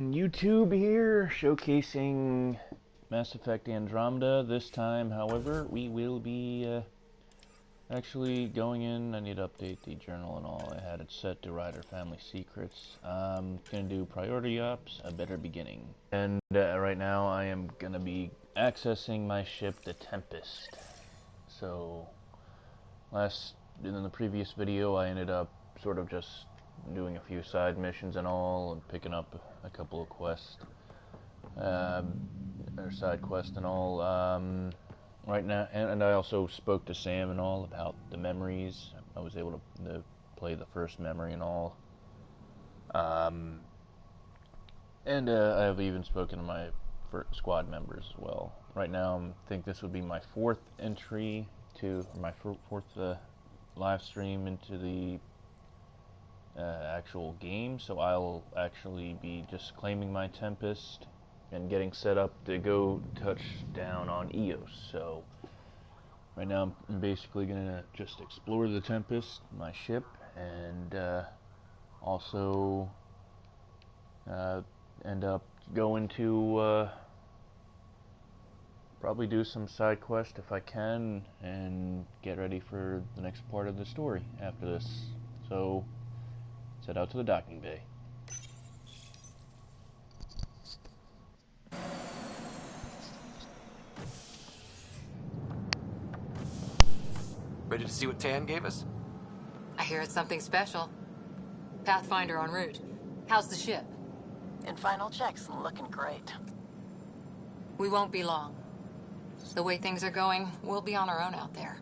YouTube here, showcasing Mass Effect Andromeda. This time, however, we will be actually going in. I need to update the journal and all. I had it set to Rider Family Secrets. I'm going to do Priority Ops, A Better Beginning. And right now I am going to be accessing my ship, the Tempest. So, in the previous video, I ended up sort of just doing a few side missions and all, and picking up a couple of quests, or side quests and all. Right now, and I also spoke to Sam and all about the memories. I was able to play the first memory and all. And I have even spoken to my squad members as well. Right now, I think this would be my fourth entry to, or my fourth live stream into the actual game, so I'll actually be just claiming my Tempest and getting set up to go touch down on Eos. So right now I'm basically gonna just explore the Tempest, my ship, and also end up going to probably do some side quest if I can, and get ready for the next part of the story after this. So head out to the docking bay. Ready to see what Tan gave us? I hear it's something special. Pathfinder en route. How's the ship? In final checks, looking great. We won't be long. The way things are going, we'll be on our own out there.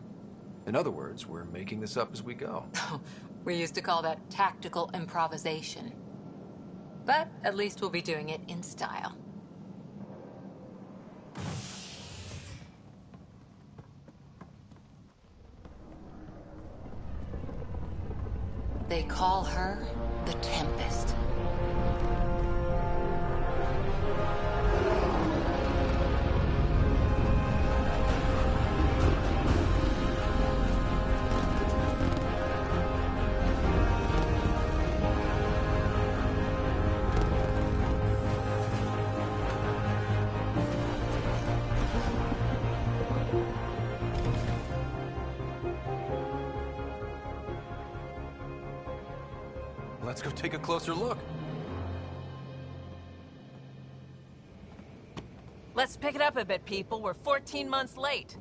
In other words, we're making this up as we go. We used to call that tactical improvisation. But at least we'll be doing it in style. They call her the Tempest. Let's go take a closer look. Let's pick it up a bit, people. We're 14 months late.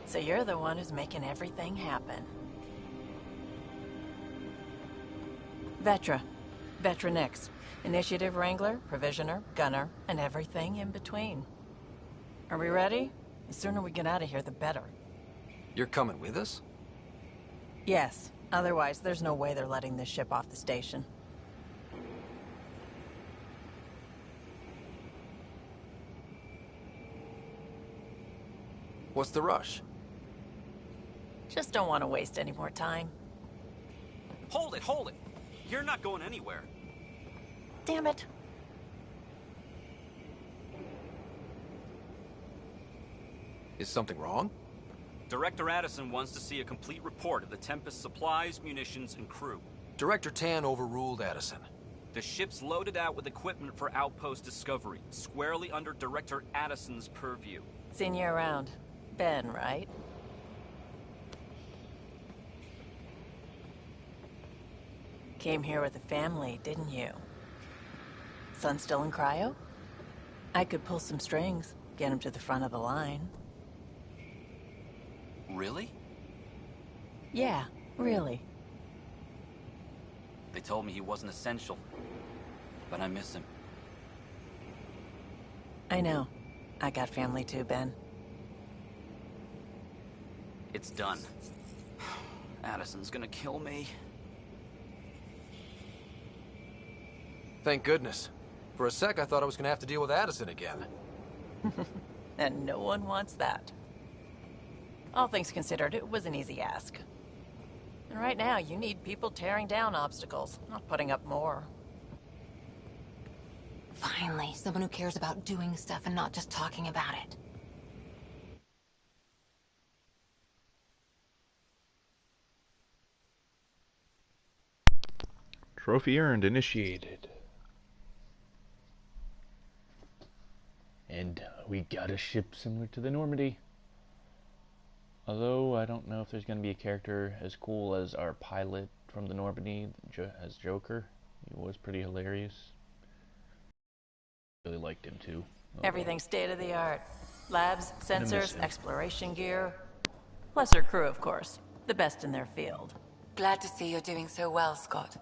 So you're the one who's making everything happen. Vetra. Vetronix. Initiative Wrangler, Provisioner, Gunner, and everything in between. Are we ready? The sooner we get out of here, the better. You're coming with us? Yes. Otherwise, there's no way they're letting this ship off the station. What's the rush? Just don't want to waste any more time. Hold it, hold it! You're not going anywhere. Damn it. Is something wrong? Director Addison wants to see a complete report of the Tempest supplies, munitions, and crew. Director Tan overruled Addison. The ship's loaded out with equipment for outpost discovery, squarely under Director Addison's purview. Seen you around. Ben, right? Came here with a family, didn't you? Son still in cryo? I could pull some strings, get him to the front of the line. Really? Yeah, really. They told me he wasn't essential, but I miss him. I know. I got family too, Ben. It's done. Addison's gonna kill me. Thank goodness. For a sec, I thought I was gonna have to deal with Addison again. And no one wants that. All things considered, it was an easy ask. And right now, you need people tearing down obstacles, not putting up more. Finally, someone who cares about doing stuff and not just talking about it. Trophy earned, initiated. And we got a ship similar to the Normandy. Although I don't know if there's going to be a character as cool as our pilot from the Normandy as Joker. He was pretty hilarious. Really liked him too. Everything's state of the art. Labs, Gonna miss sensors, him. exploration gear. Lesser crew, of course. The best in their field. Glad to see you're doing so well, Scott.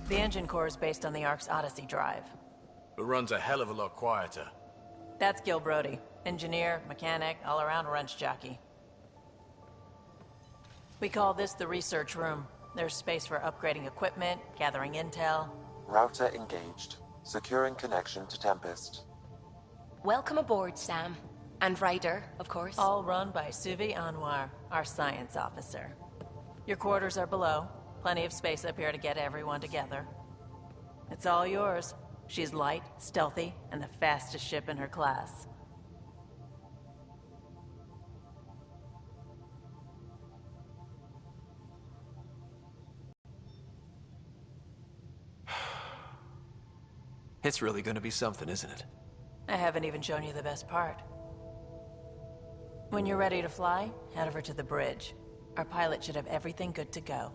The engine core is based on the Ark's Odyssey drive. It runs a hell of a lot quieter. That's Gil Brody. Engineer, mechanic, all-around wrench jockey. We call this the research room. There's space for upgrading equipment, gathering intel. Router engaged. Securing connection to Tempest. Welcome aboard, Sam. And Ryder, of course. All run by Suvi Anwar, our science officer. Your quarters are below. Plenty of space up here to get everyone together. It's all yours. She's light, stealthy, and the fastest ship in her class. It's really gonna be something, isn't it? I haven't even shown you the best part. When you're ready to fly, head over to the bridge. Our pilot should have everything good to go.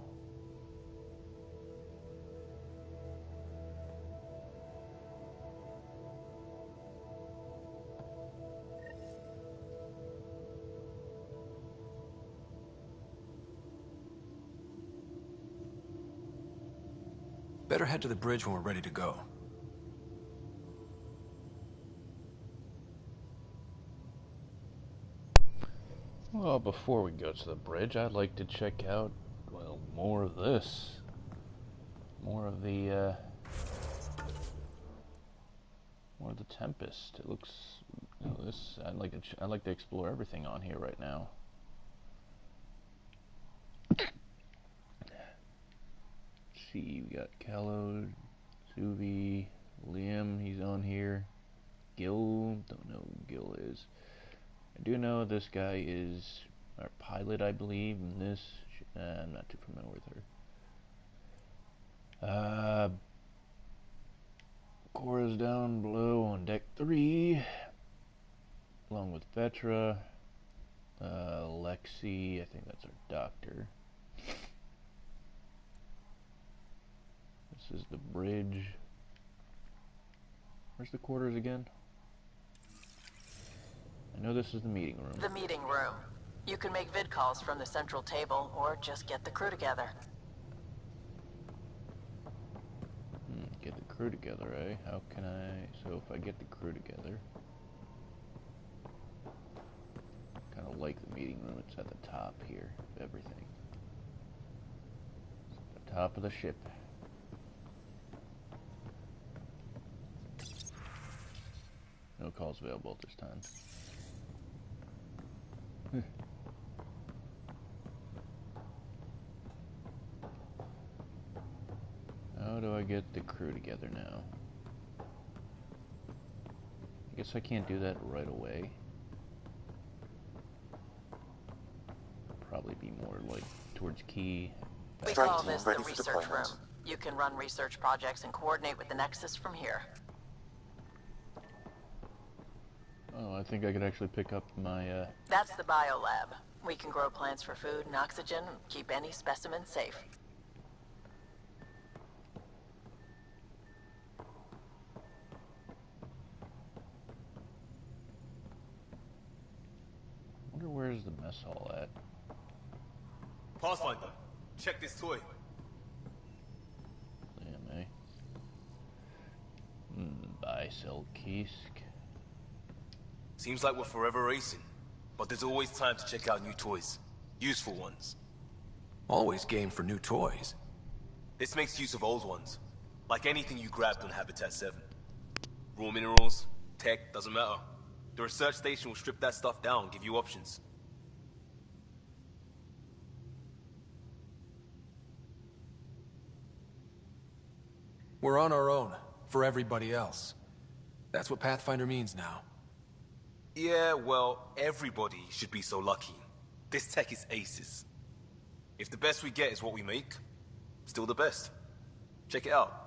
Better head to the bridge when we're ready to go. Well, before we go to the bridge, I'd like to check out, well, more of this. More of the Tempest. It looks, you know, this. I'd like to explore everything on here right now. Let's see, we got Callow, Suvi, Liam. He's on here. Gil, don't know who Gil is. I do know this guy is our pilot, I believe, and this, I'm not too familiar with her. Cora's down below on deck 3, along with Vetra, Lexi, I think that's our doctor. This is the bridge. Where's the quarters again? I know this is the meeting room. The meeting room. You can make vid calls from the central table, or just get the crew together. Get the crew together, eh? How can I... So if I get the crew together... Kind of like the meeting room. It's at the top here of everything. It's at the top of the ship. No calls available at this time. How do I get the crew together now? I guess I can't do that right away. Probably be more like towards key. We call this the research room. You can run research projects and coordinate with the Nexus from here. Oh, I think I could actually pick up my, That's the biolab. We can grow plants for food and oxygen, keep any specimen safe. I wonder where's the mess hall at? Pathfinder, check this toy. Damn, eh? Buy, sell, Kisk. Seems like we're forever racing, but there's always time to check out new toys. Useful ones. Always game for new toys. This makes use of old ones, like anything you grabbed on Habitat 7. Raw minerals, tech, doesn't matter. The research station will strip that stuff down, give you options. We're on our own, for everybody else. That's what Pathfinder means now. Yeah, well, everybody should be so lucky. This tech is aces. If the best we get is what we make, still the best. Check it out.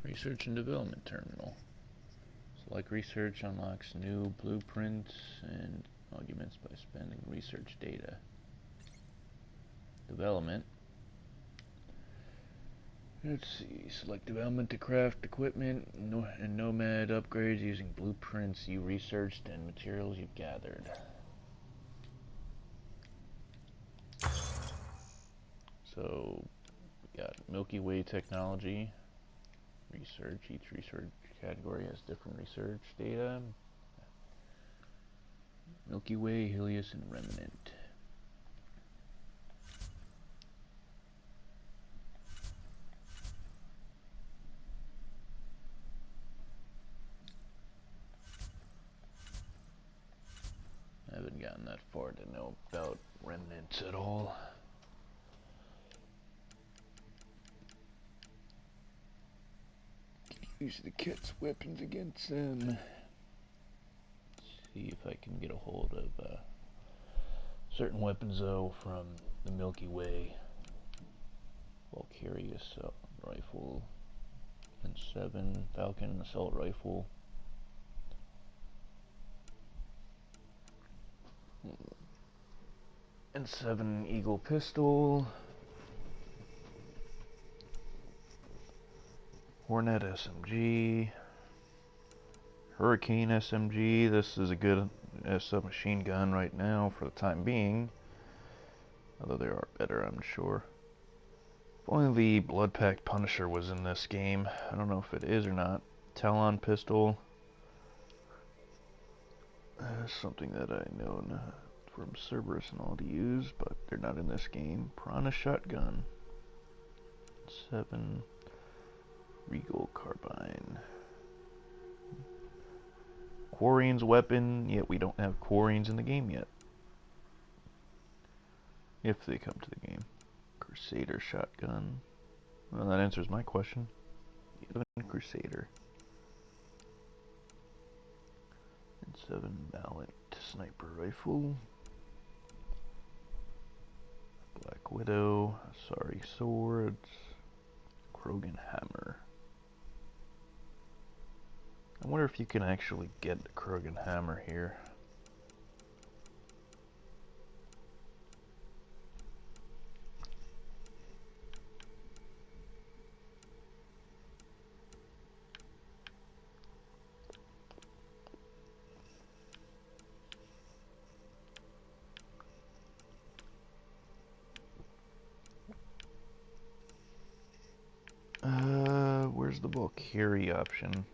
Research and Development Terminal. Select research unlocks new blueprints and augments by spending research data. Development. Let's see. Select development to craft equipment and nomad upgrades using blueprints you researched and materials you've gathered. So, we got Milky Way technology. Research. Each research category has different research data. Milky Way, Helios, and Remnant. I haven't gotten that far to know about Remnants at all. Use the kit's weapons against them. See if I can get a hold of certain weapons though from the Milky Way. Valkyrie assault rifle, and 7 Falcon assault rifle. And 7 Eagle pistol. Hornet SMG. Hurricane SMG. This is a good submachine gun right now for the time being. Although there are better, I'm sure. If only the Blood Pact Punisher was in this game. I don't know if it is or not. Talon pistol. Something that I know from Cerberus and all to use, but they're not in this game. Piranha shotgun. 7 Regal carbine. Quarian's weapon, yet we don't have Quarians in the game yet. If they come to the game. Crusader shotgun. Well, that answers my question. 11 Crusader. And 7 Mallet sniper rifle. Black Widow. Sorry swords. Krogan hammer. I wonder if you can actually get the Krogan hammer here. Where's the Valkyrie option?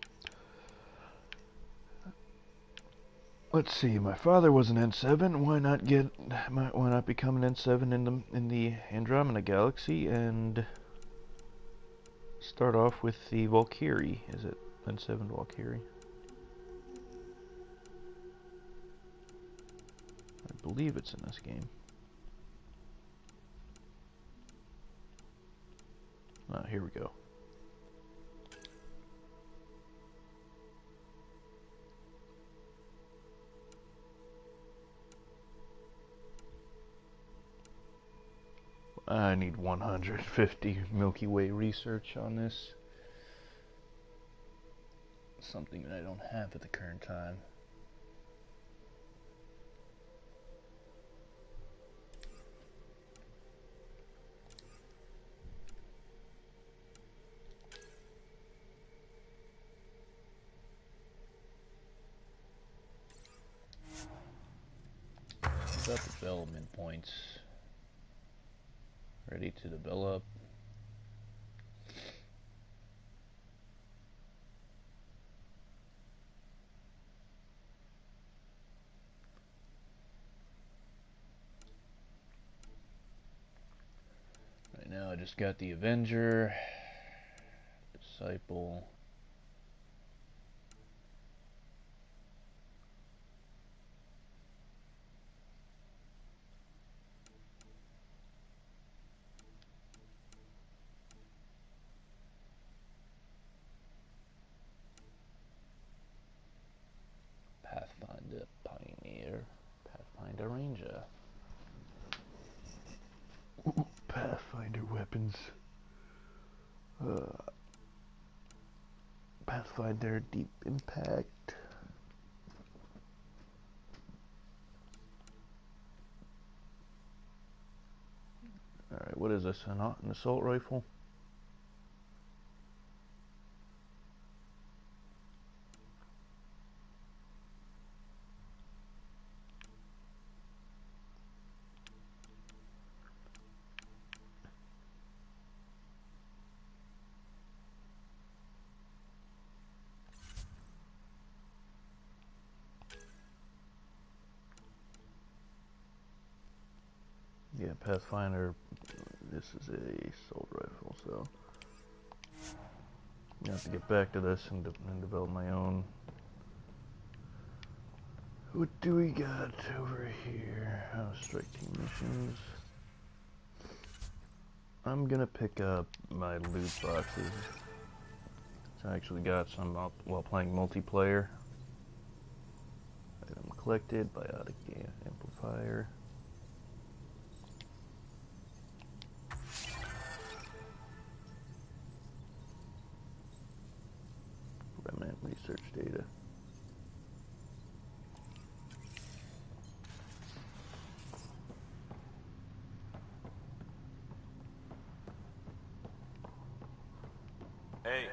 Let's see. My father was an N7. Why not become an N7 in the Andromeda Galaxy and start off with the Valkyrie? Is it N7 Valkyrie? I believe it's in this game. Ah, here we go. I need 150 Milky Way research on this. Something that I don't have at the current time. About development points. Ready to develop. Right now I just got the Avenger, Disciple. Pathfinder Deep Impact. Alright, what is this? An assault rifle? Yeah, Pathfinder, this is a assault rifle, so I have to get back to this and develop my own. What do we got over here? Oh, strike team missions. I'm gonna pick up my loot boxes. So I actually got some while playing multiplayer. Item collected, biotic amplifier. Remnant research data. Hey.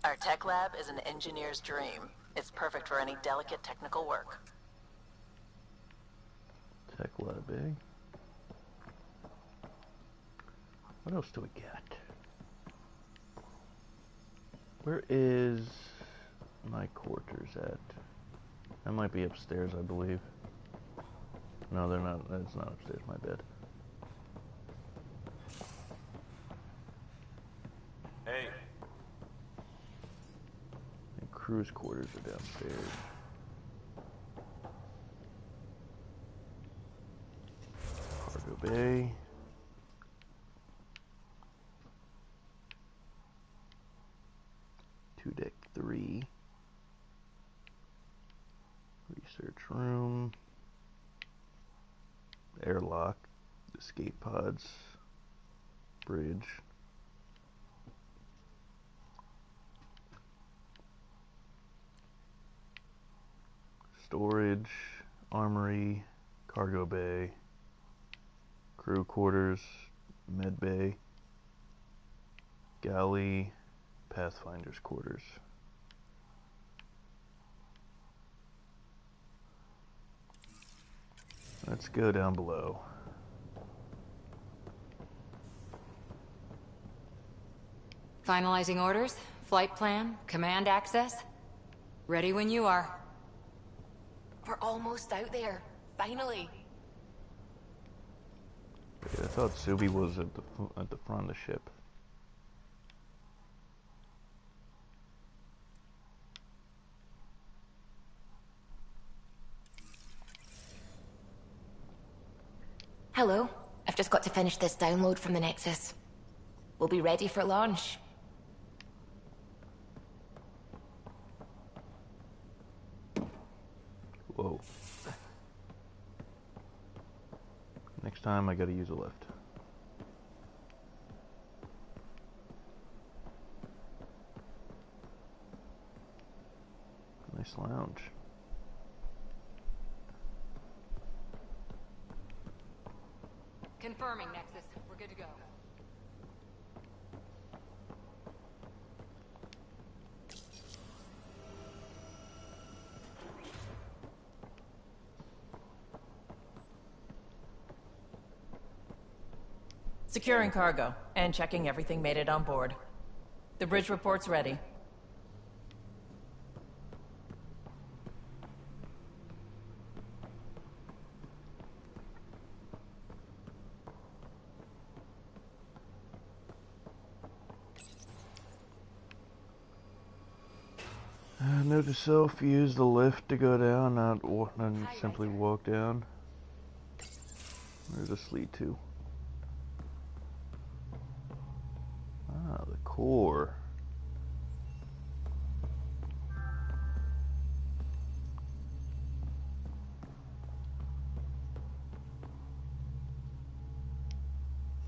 Our tech lab is an engineer's dream. It's perfect for any delicate technical work. Tech lab, eh? What else do we got? Where is my quarters at? That might be upstairs, I believe. No, they're not. It's not upstairs, my bad. Hey. And crew's quarters are downstairs. Cargo bay. Deck 3. Research room. Airlock. Escape pods. Bridge. Storage. Armory. Cargo bay. Crew quarters. Med bay. Galley. Pathfinder's quarters. Let's go down below. Finalizing orders, flight plan, command access. Ready when you are. We're almost out there. Finally. I thought Subi was at the front of the ship. Hello. I've just got to finish this download from the Nexus. We'll be ready for launch. Whoa. Next time I gotta use a lift. Nice lounge. Confirming, Nexus. We're good to go. Securing cargo and checking everything made it on board. The bridge report's ready. Note to self, use the lift to go down, not simply walk down. Where's this lead to? Ah, the core.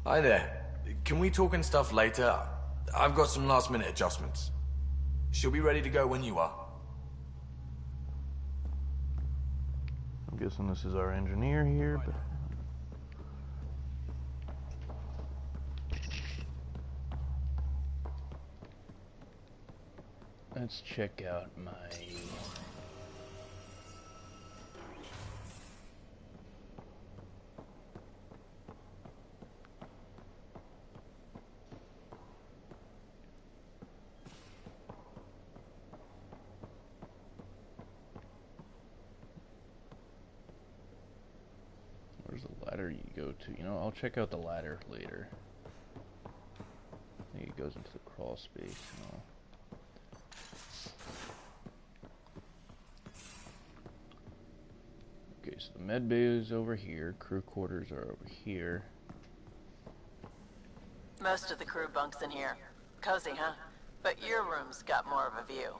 Hi there. Can we talk and stuff later? I've got some last-minute adjustments. She'll be ready to go when you are. I'm guessing this is our engineer here, but... Let's check out my... Where's the ladder you go to? You know, I'll check out the ladder later. I think it goes into the crawl space and all. Okay, so the med bay is over here. Crew quarters are over here. Most of the crew bunks in here. Cozy, huh? But your room's got more of a view.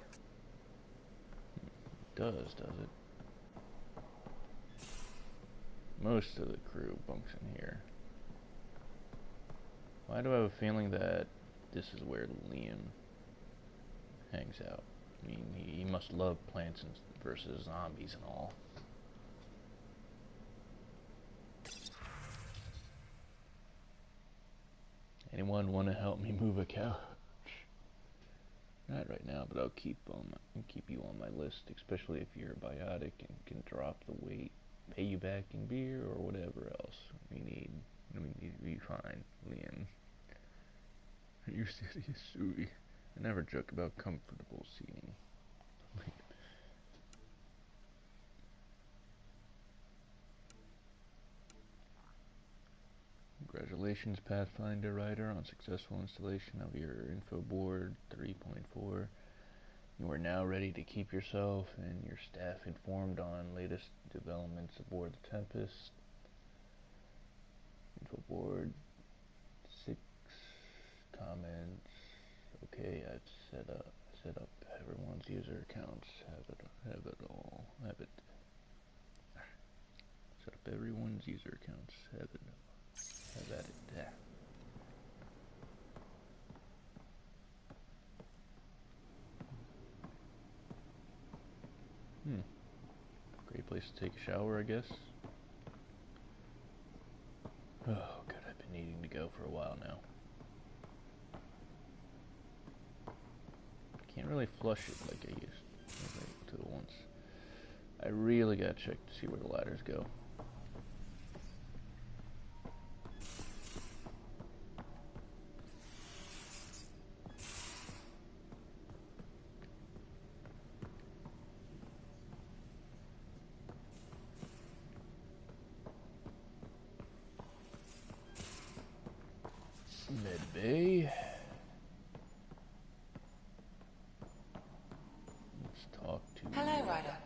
Does it? Most of the crew bunks in here. Why do I have a feeling that this is where Liam hangs out? I mean, he must love plants versus zombies and all. Anyone want to help me move a couch? Not right now, but I'll keep you on my list, especially if you're biotic and can drop the weight, pay you back in beer or whatever else we need. We need to be fine, Liam. You serious, Suey? I never joke about comfortable seating. Congratulations, Pathfinder Writer, on successful installation of your info board 3.4. You are now ready to keep yourself and your staff informed on latest developments aboard the Tempest. Info board 6 comments. Okay, I've set up everyone's user accounts. Have it. Set up everyone's user accounts. Have at it. Great place to take a shower, I guess. Oh, good. I've been needing to go for a while now. Can't really flush it like I used to once. I really gotta check to see where the ladders go. Med bay. Let's talk to... Hello, Ryder.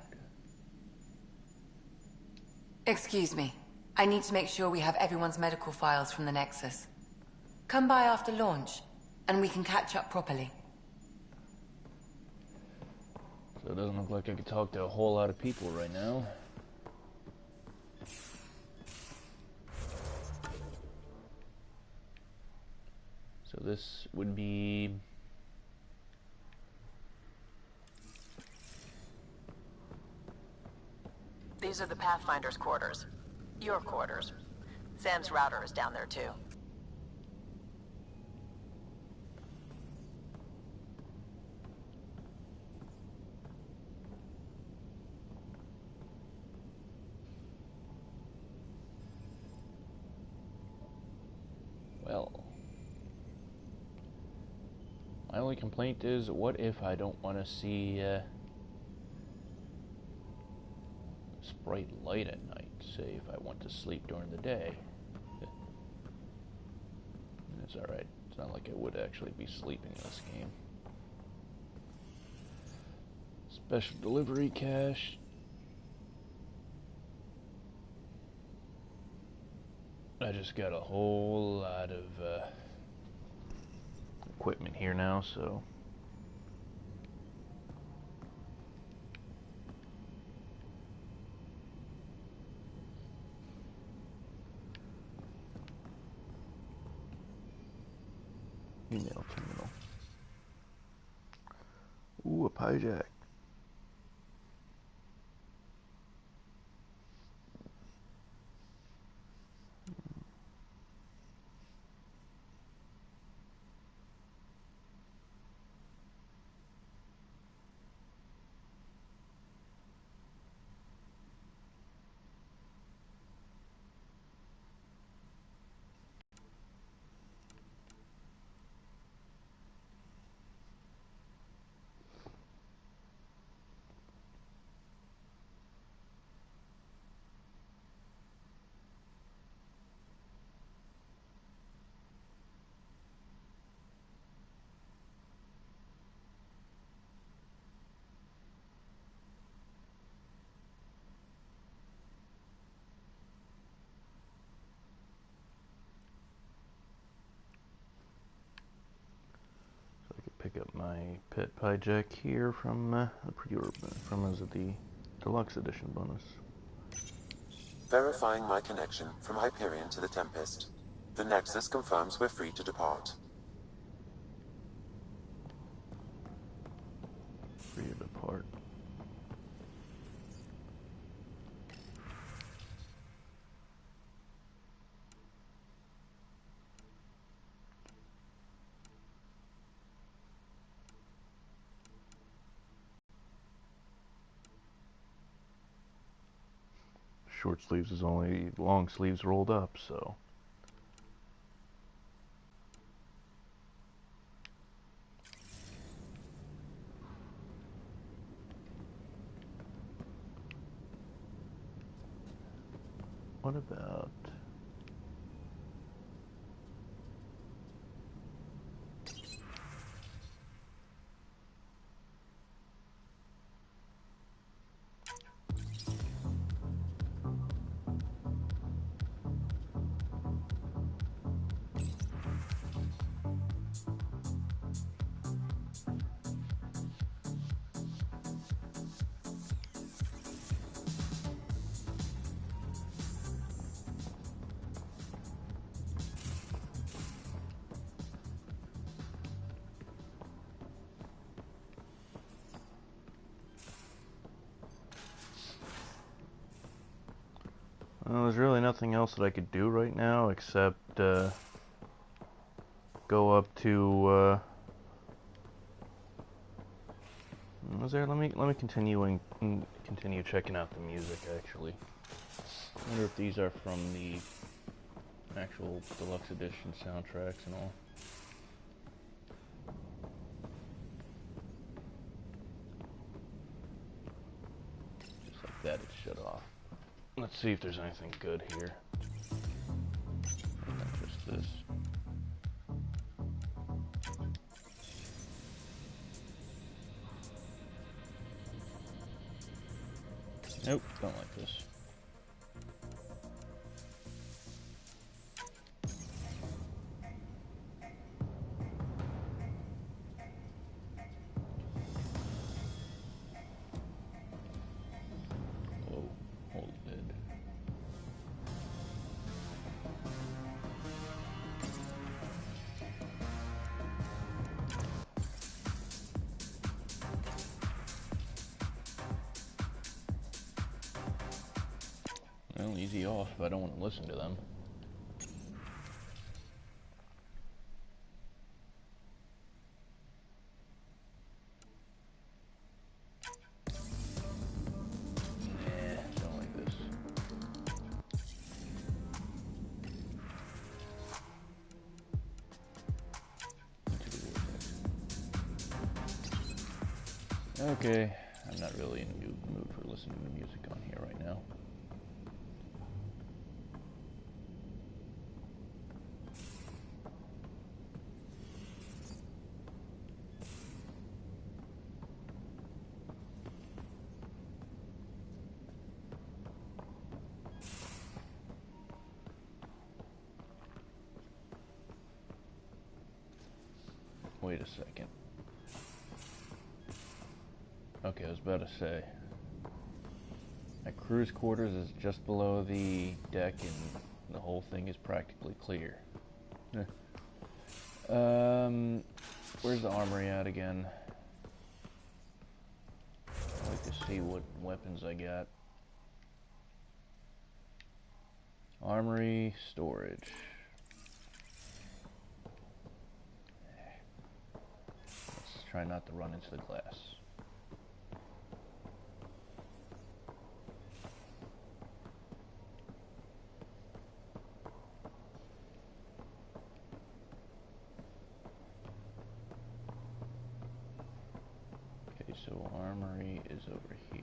Excuse me. I need to make sure we have everyone's medical files from the Nexus. Come by after launch, and we can catch up properly. So it doesn't look like I could talk to a whole lot of people right now. So this would be... These are the Pathfinder's quarters. Your quarters. Sam's router is down there too. Well... My only complaint is, what if I don't want to see bright light at night? Say if I want to sleep during the day. It's alright. It's not like I would actually be sleeping in this game. Special delivery cache. I just got a whole lot of equipment here now, so Email terminal. Ooh, a hijack. Pick up my pet hijack here from the the deluxe edition bonus. Verifying my connection from Hyperion to the Tempest. The Nexus confirms we're free to depart. Free to depart. Short sleeves is only long sleeves rolled up, so. What about... Well, there's really nothing else that I could do right now except go up to. Was there? Let me continue checking out the music. Actually, I wonder if these are from the actual deluxe edition soundtracks and all. Just like that, it's shut off. Let's see if there's anything good here. Not just this. Nope, don't like this. Oh, hold it. Well, easy off if I don't want to listen to them. Nah, don't like this. Okay, I'm not really in the mood for listening to music on here right now. Wait a second. Okay, I was about to say. My crew's quarters is just below the deck and the whole thing is practically clear. Where's the armory at again? I'd like to see what weapons I got. Armory, storage. Let's try not to run into the glass. Okay, so armory is over here.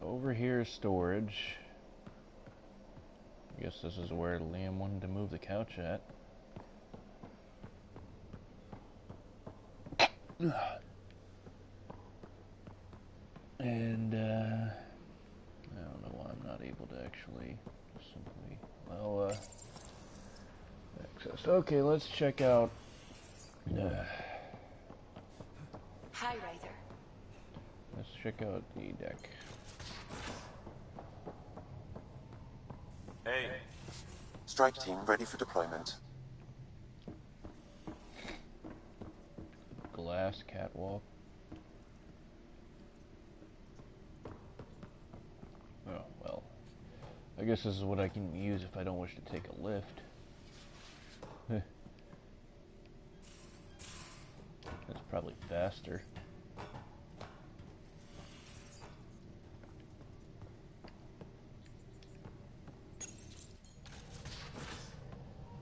Over here is storage. I guess this is where Liam wanted to move the couch at. And, I don't know why I'm not able to actually just simply, well, access. Okay, let's check out, Hi, Ryder. let's check out the deck. Hey. Strike team ready for deployment. Glass catwalk. Oh, well. I guess this is what I can use if I don't wish to take a lift. That's probably faster.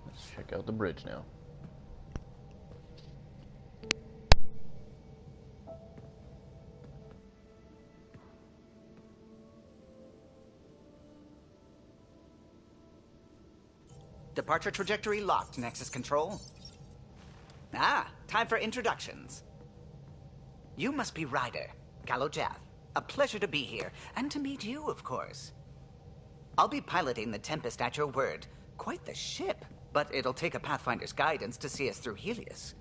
Let's check out the bridge now. Departure trajectory locked, Nexus Control. Ah, time for introductions. You must be Ryder, Kalojath. A pleasure to be here, and to meet you, of course. I'll be piloting the Tempest at your word. Quite the ship, but it'll take a Pathfinder's guidance to see us through Helios.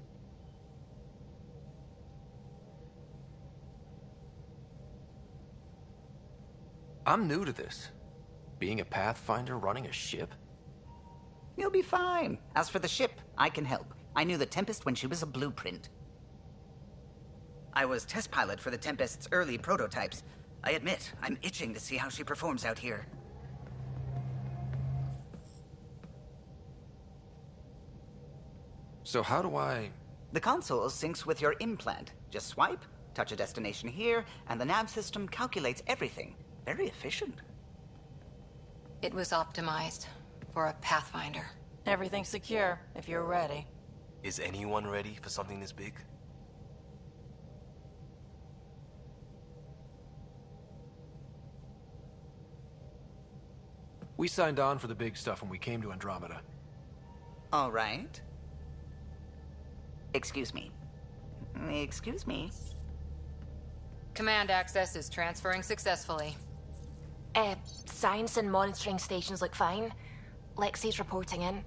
I'm new to this. Being a Pathfinder running a ship? You'll be fine. As for the ship, I can help. I knew the Tempest when she was a blueprint. I was test pilot for the Tempest's early prototypes. I admit, I'm itching to see how she performs out here. So how do I... The console syncs with your implant. Just swipe, touch a destination here, and the nav system calculates everything. Very efficient. It was optimized for a Pathfinder. Everything's secure, if you're ready. Is anyone ready for something this big? We signed on for the big stuff when we came to Andromeda. All right. Excuse me. Excuse me. Command access is transferring successfully. Science and monitoring stations look fine. Lexi's reporting in.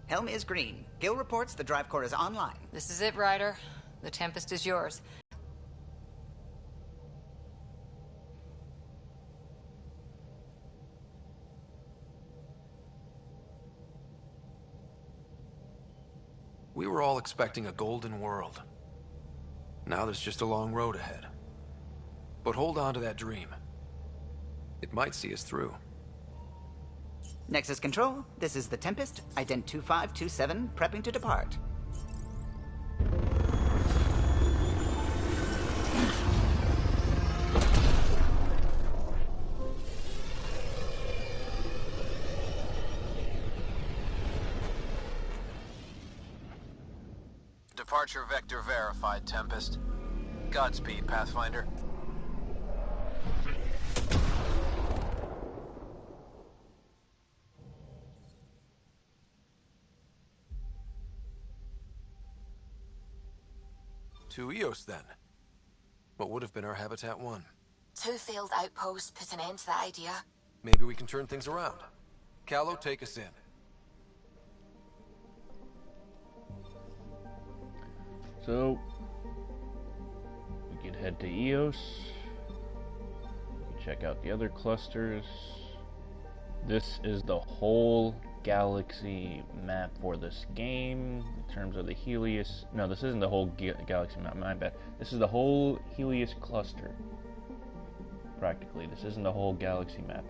Helm is green. Gil reports the drive core is online. This is it, Ryder. The Tempest is yours. We were all expecting a golden world. Now there's just a long road ahead. But hold on to that dream. It might see us through. Nexus Control, this is the Tempest, ident 2527, prepping to depart. Departure vector verified, Tempest. Godspeed, Pathfinder. To Eos, then. What would have been our Habitat 1? 2 failed outposts put an end to that idea. Maybe we can turn things around. Callow, take us in. So, we could head to Eos. We can check out the other clusters. This is the whole galaxy map for this game in terms of the Helios. No, this isn't the whole galaxy map, my bad. This is the whole Helios cluster. Practically, this isn't the whole galaxy map.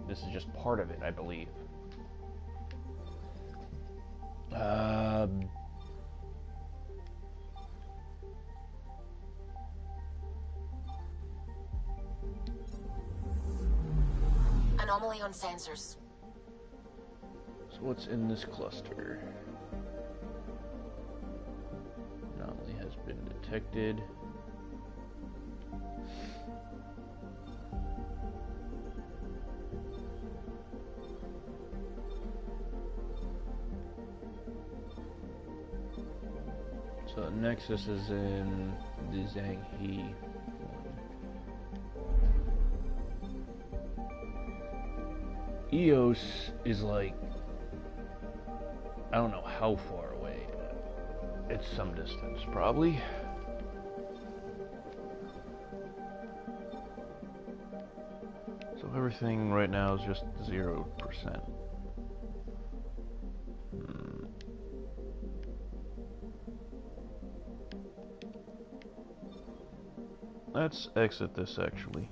This is just part of it, I believe. Anomaly on sensors. So what's in this cluster? Anomaly has been detected. So Nexus is in the Zhanghe. Eos is like, I don't know how far away, but it's some distance, probably. So everything right now is just 0%. Let's exit this, actually.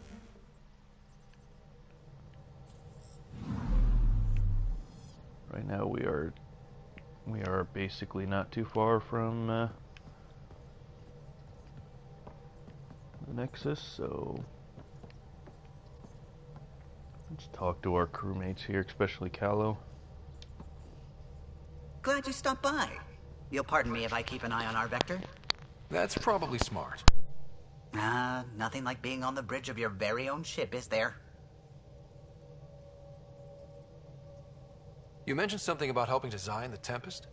Right now we are basically not too far from the Nexus, so let's talk to our crewmates here, especially Callow. Glad you stopped by. You'll pardon me if I keep an eye on our vector? That's probably smart. Nothing like being on the bridge of your very own ship, is there? You mentioned something about helping design the Tempest?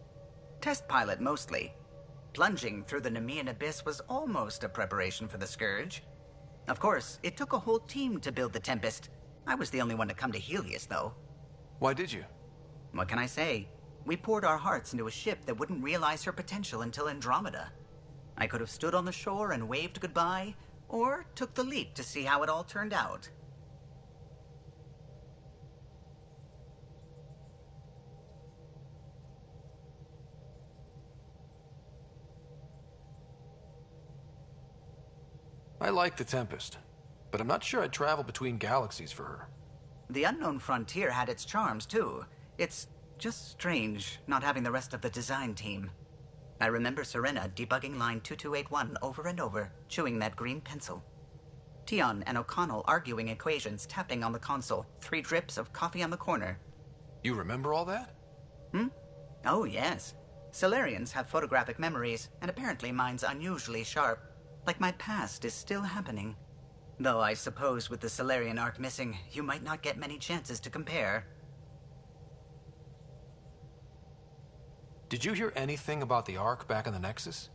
Test pilot, mostly. Plunging through the Nemean abyss was almost a preparation for the Scourge. Of course, it took a whole team to build the Tempest. I was the only one to come to Helios, though. Why did you? What can I say? We poured our hearts into a ship that wouldn't realize her potential until Andromeda. I could have stood on the shore and waved goodbye, or took the leap to see how it all turned out. I like the Tempest, but I'm not sure I'd travel between galaxies for her. The unknown frontier had its charms, too. It's just strange not having the rest of the design team. I remember Serena debugging line 2281 over and over, chewing that green pencil. Tion and O'Connell arguing equations, tapping on the console, 3 drips of coffee on the corner. You remember all that? Oh, yes. Solarians have photographic memories, and apparently mine's unusually sharp. Like my past is still happening. Though I suppose with the Solarian arc missing, you might not get many chances to compare. Did you hear anything about the Ark back in the Nexus?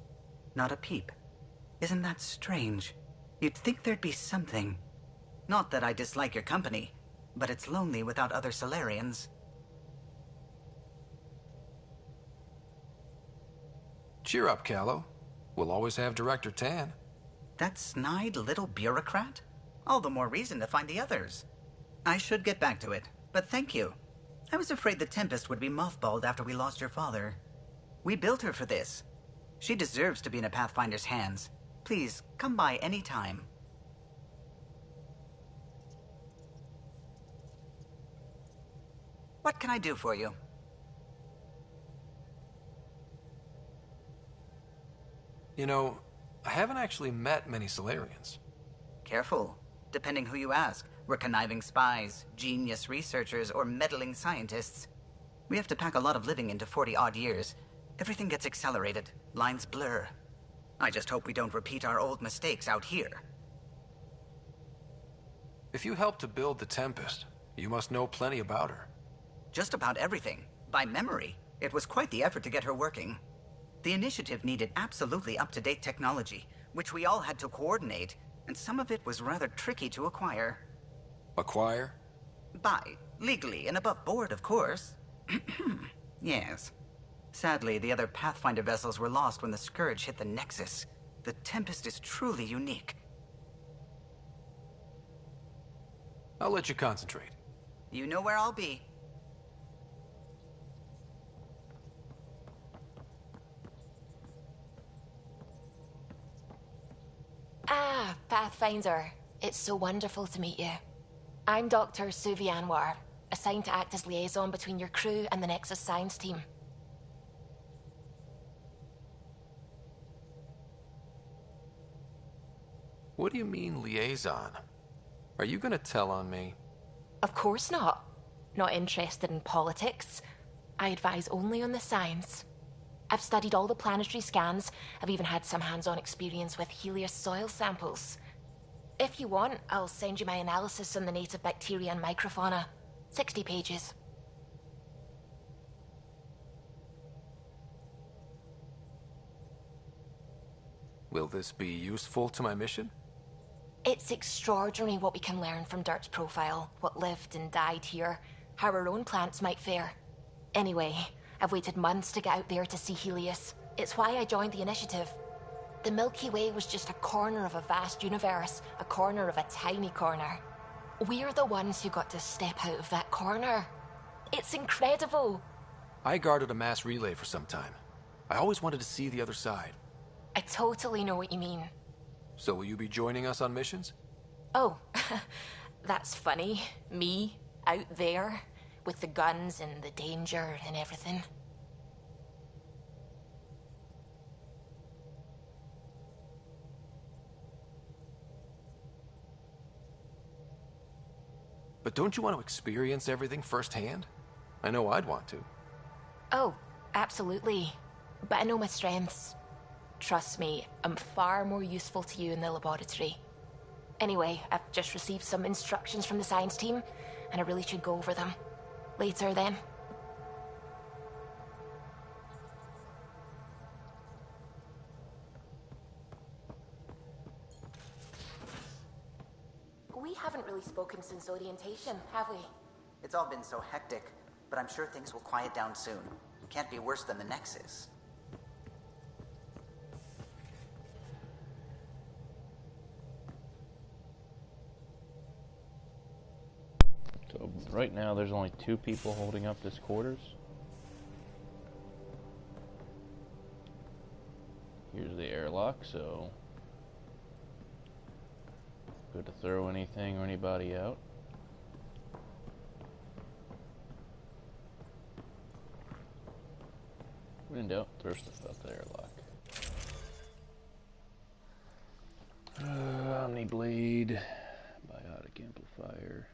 Not a peep. Isn't that strange? You'd think there'd be something. Not that I dislike your company, but it's lonely without other Solarians. Cheer up, Callow. We'll always have Director Tan. That snide little bureaucrat? All the more reason to find the others. I should get back to it, but thank you. I was afraid the Tempest would be mothballed after we lost your father. We built her for this. She deserves to be in a Pathfinder's hands. Please, come by any time. What can I do for you? You know, I haven't actually met many Solarians. Careful. Depending who you ask, we're conniving spies, genius researchers, or meddling scientists. We have to pack a lot of living into 40-odd years. Everything gets accelerated, lines blur. I just hope we don't repeat our old mistakes out here. If you helped to build the Tempest, you must know plenty about her. Just about everything, by memory. It was quite the effort to get her working. The initiative needed absolutely up-to-date technology, which we all had to coordinate, and some of it was rather tricky to acquire. Acquire? Buy. Legally and above board, of course. Yes. Sadly, the other Pathfinder vessels were lost when the Scourge hit the Nexus. The Tempest is truly unique. I'll let you concentrate. You know where I'll be. Ah, Pathfinder. It's so wonderful to meet you. I'm Dr. Suvi Anwar, assigned to act as liaison between your crew and the Nexus science team. What do you mean, liaison? Are you gonna tell on me? Of course not. Not interested in politics. I advise only on the science. I've studied all the planetary scans. I've even had some hands-on experience with Helios soil samples. If you want, I'll send you my analysis on the native bacteria and microfauna. 60 pages. Will this be useful to my mission? It's extraordinary what we can learn from Dirt's profile, what lived and died here, how our own plants might fare. Anyway, I've waited months to get out there to see Helios. It's why I joined the initiative. The Milky Way was just a corner of a vast universe, a corner of a tiny corner. We're the ones who got to step out of that corner. It's incredible. I guarded a mass relay for some time. I always wanted to see the other side. I totally know what you mean. So will you be joining us on missions? Oh, that's funny. Me, out there, with the guns and the danger and everything. But don't you want to experience everything firsthand? I know I'd want to. Oh, absolutely. But I know my strengths. Trust me, I'm far more useful to you in the laboratory. Anyway, I've just received some instructions from the science team, and I really should go over them. Later, then. We haven't really spoken since orientation, have we? It's all been so hectic, but I'm sure things will quiet down soon. Can't be worse than the Nexus. So right now there's only 2 people holding up this quarters. Here's the airlock, so good to throw anything or anybody out. When in doubt, throw stuff out the airlock. Omni Blade, Biotic Amplifier.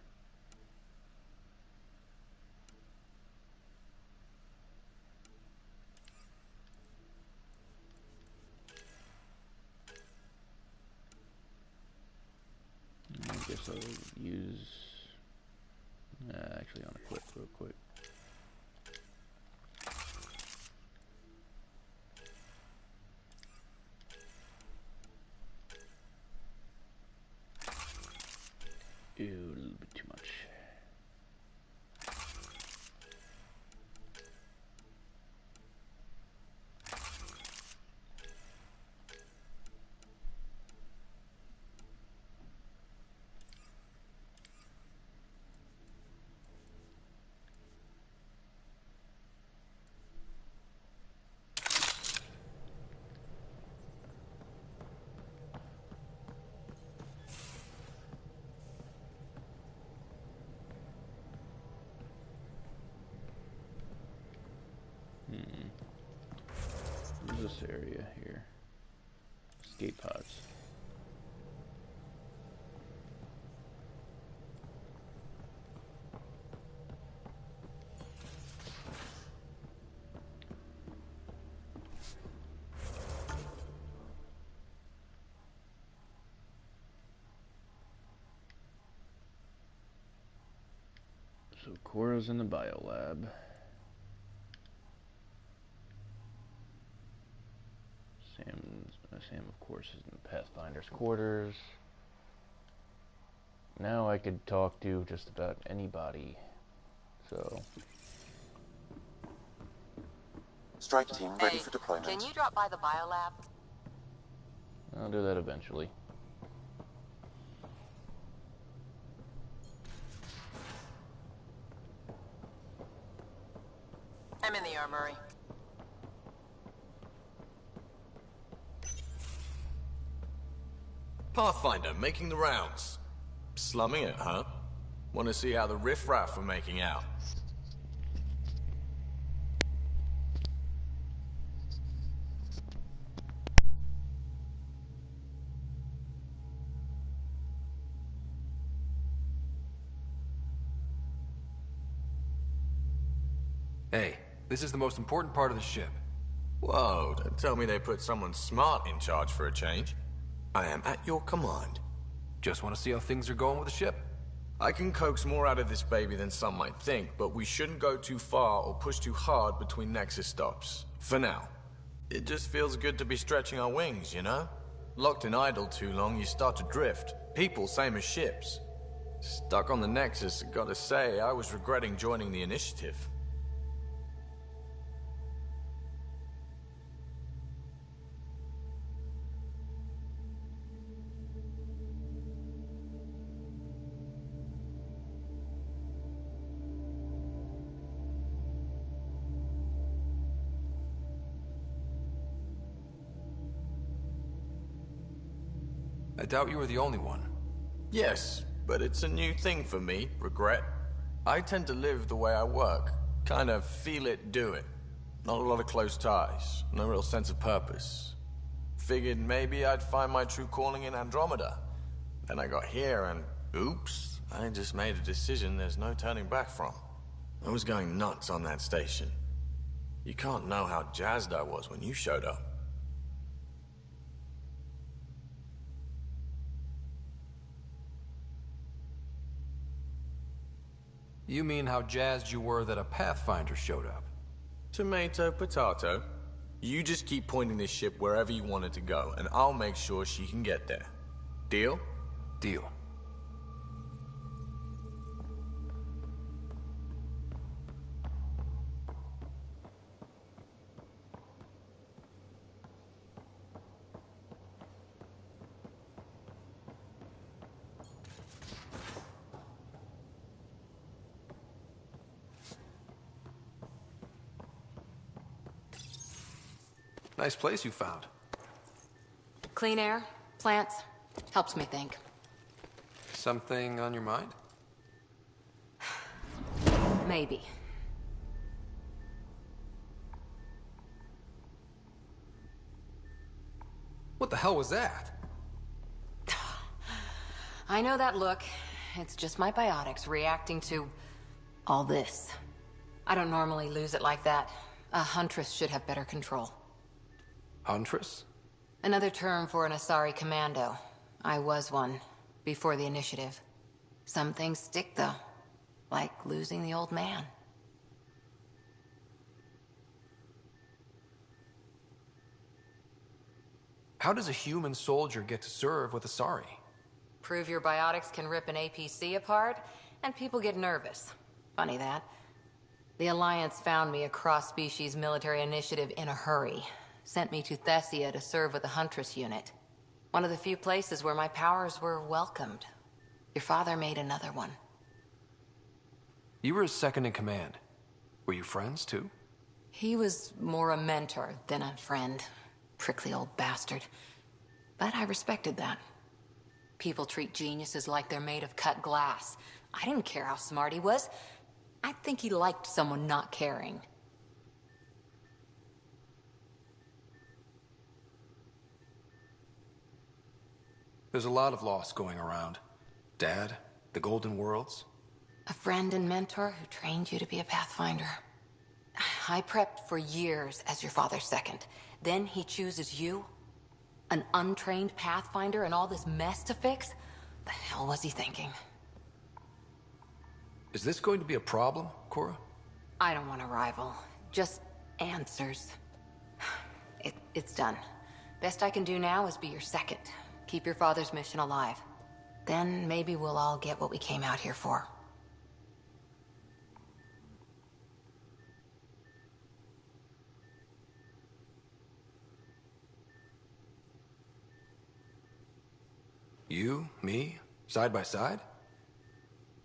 I guess I'll use, actually unequip real quick. Ew, a little bit too much. What's this area here? Escape pods. So Cora's in the biolab. Sam, of course, is in the Pathfinder's quarters. Now I could talk to just about anybody. So. Strike team ready for deployment. Can you drop by the biolab? I'll do that eventually. I'm in the armory. Pathfinder, making the rounds. Slumming it, huh? Want to see how the riffraff are making out? Hey, this is the most important part of the ship. Whoa, don't tell me they put someone smart in charge for a change. I am at your command. Just want to see how things are going with the ship. I can coax more out of this baby than some might think, but we shouldn't go too far or push too hard between Nexus stops. For now. It just feels good to be stretching our wings, you know? Locked in idle too long, you start to drift. People, same as ships. Stuck on the Nexus, gotta say, I was regretting joining the initiative. I doubt you were the only one. Yes, but it's a new thing for me, regret. I tend to live the way I work. Kind of feel it, do it. Not a lot of close ties, no real sense of purpose. Figured maybe I'd find my true calling in Andromeda. Then I got here and, oops, I just made a decision there's no turning back from. I was going nuts on that station. You can't know how jazzed I was when you showed up. You mean how jazzed you were that a Pathfinder showed up? Tomato, potato. You just keep pointing this ship wherever you want it to go, and I'll make sure she can get there. Deal? Deal. Nice place you found. Clean air, plants, helps me think. Something on your mind? Maybe. What the hell was that? I know that look. It's just my biotics reacting to all this. I don't normally lose it like that. A huntress should have better control. Huntress? Another term for an Asari commando. I was one, before the initiative. Some things stick, though. Like losing the old man. How does a human soldier get to serve with Asari? Prove your biotics can rip an APC apart, and people get nervous. Funny that. The Alliance found me a cross-species military initiative in a hurry. Sent me to Thessia to serve with the Huntress unit. One of the few places where my powers were welcomed. Your father made another one. You were his second in command. Were you friends, too? He was more a mentor than a friend. Prickly old bastard. But I respected that. People treat geniuses like they're made of cut glass. I didn't care how smart he was. I think he liked someone not caring. There's a lot of loss going around. Dad, the Golden Worlds. A friend and mentor who trained you to be a Pathfinder. I prepped for years as your father's second. Then he chooses you? An untrained Pathfinder and all this mess to fix? The hell was he thinking? Is this going to be a problem, Cora? I don't want a rival. Just answers. It's done. Best I can do now is be your second. Keep your father's mission alive. Then maybe we'll all get what we came out here for. You, me, side by side?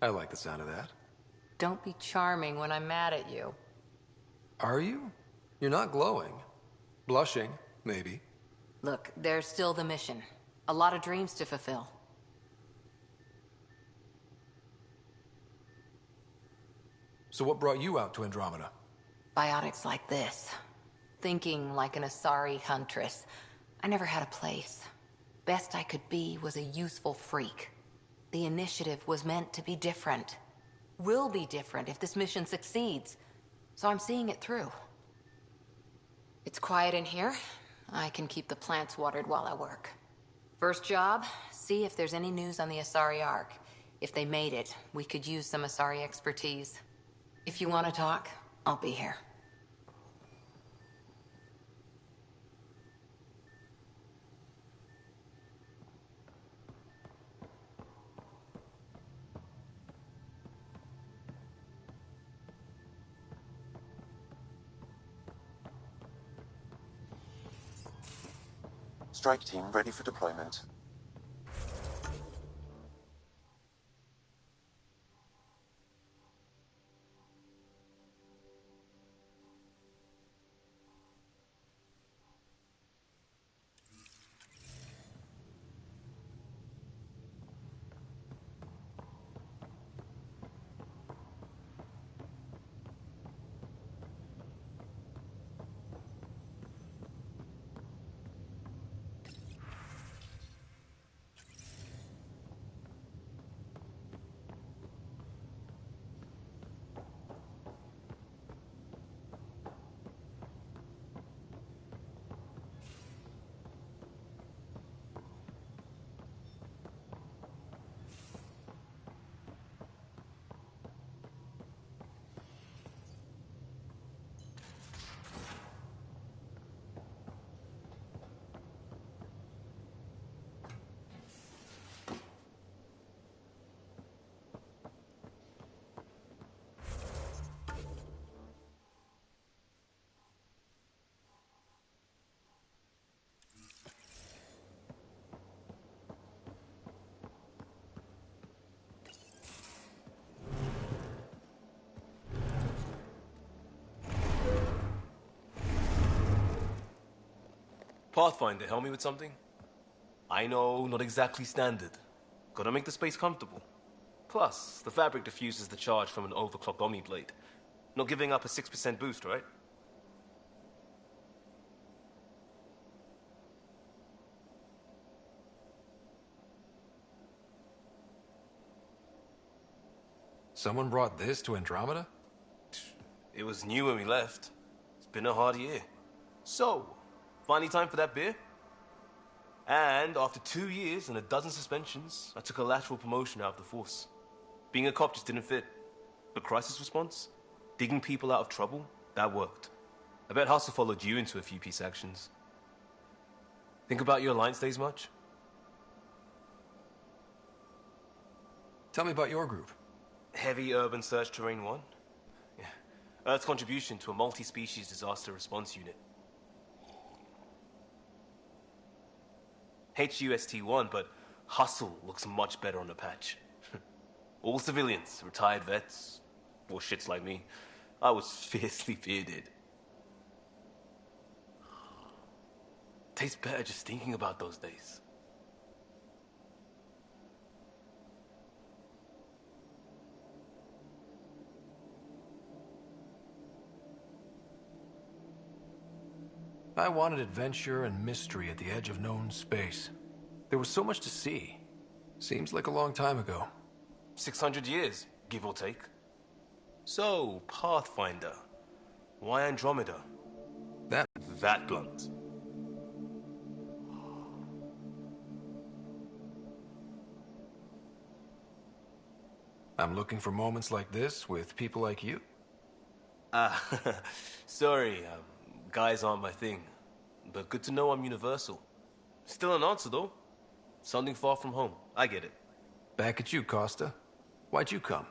I like the sound of that. Don't be charming when I'm mad at you. Are you? You're not glowing. Blushing, maybe. Look, there's still the mission. A lot of dreams to fulfill. So what brought you out to Andromeda? Biotics like this. Thinking like an Asari huntress. I never had a place. Best I could be was a useful freak. The initiative was meant to be different. Will be different if this mission succeeds. So I'm seeing it through. It's quiet in here. I can keep the plants watered while I work. First job, see if there's any news on the Asari Ark. If they made it, we could use some Asari expertise. If you want to talk, I'll be here. Strike team ready for deployment. Pathfinder, help me with something? I know, not exactly standard. Gotta make the space comfortable. Plus, the fabric diffuses the charge from an overclocked Omni blade. Not giving up a 6% boost, right? Someone brought this to Andromeda? It was new when we left. It's been a hard year. So, finally time for that beer? And after 2 years and a dozen suspensions, I took a lateral promotion out of the force. Being a cop just didn't fit. But crisis response? Digging people out of trouble? That worked. I bet Hustle followed you into a few peace actions. Think about your Alliance days much? Tell me about your group. Heavy Urban Search Terrain 1? Yeah. Earth's contribution to a multi-species disaster response unit. HUST-1, but Hustle looks much better on the patch. All civilians, retired vets, or shits like me. I was fiercely bearded. Tastes better just thinking about those days. I wanted adventure and mystery at the edge of known space. There was so much to see. Seems like a long time ago. 600 years, give or take. So, Pathfinder. Why Andromeda? That blunt. I'm looking for moments like this with people like you. Ah, sorry, guys aren't my thing. But good to know I'm universal. Still an answer, though. Something far from home. I get it. Back at you, Costa. Why'd you come?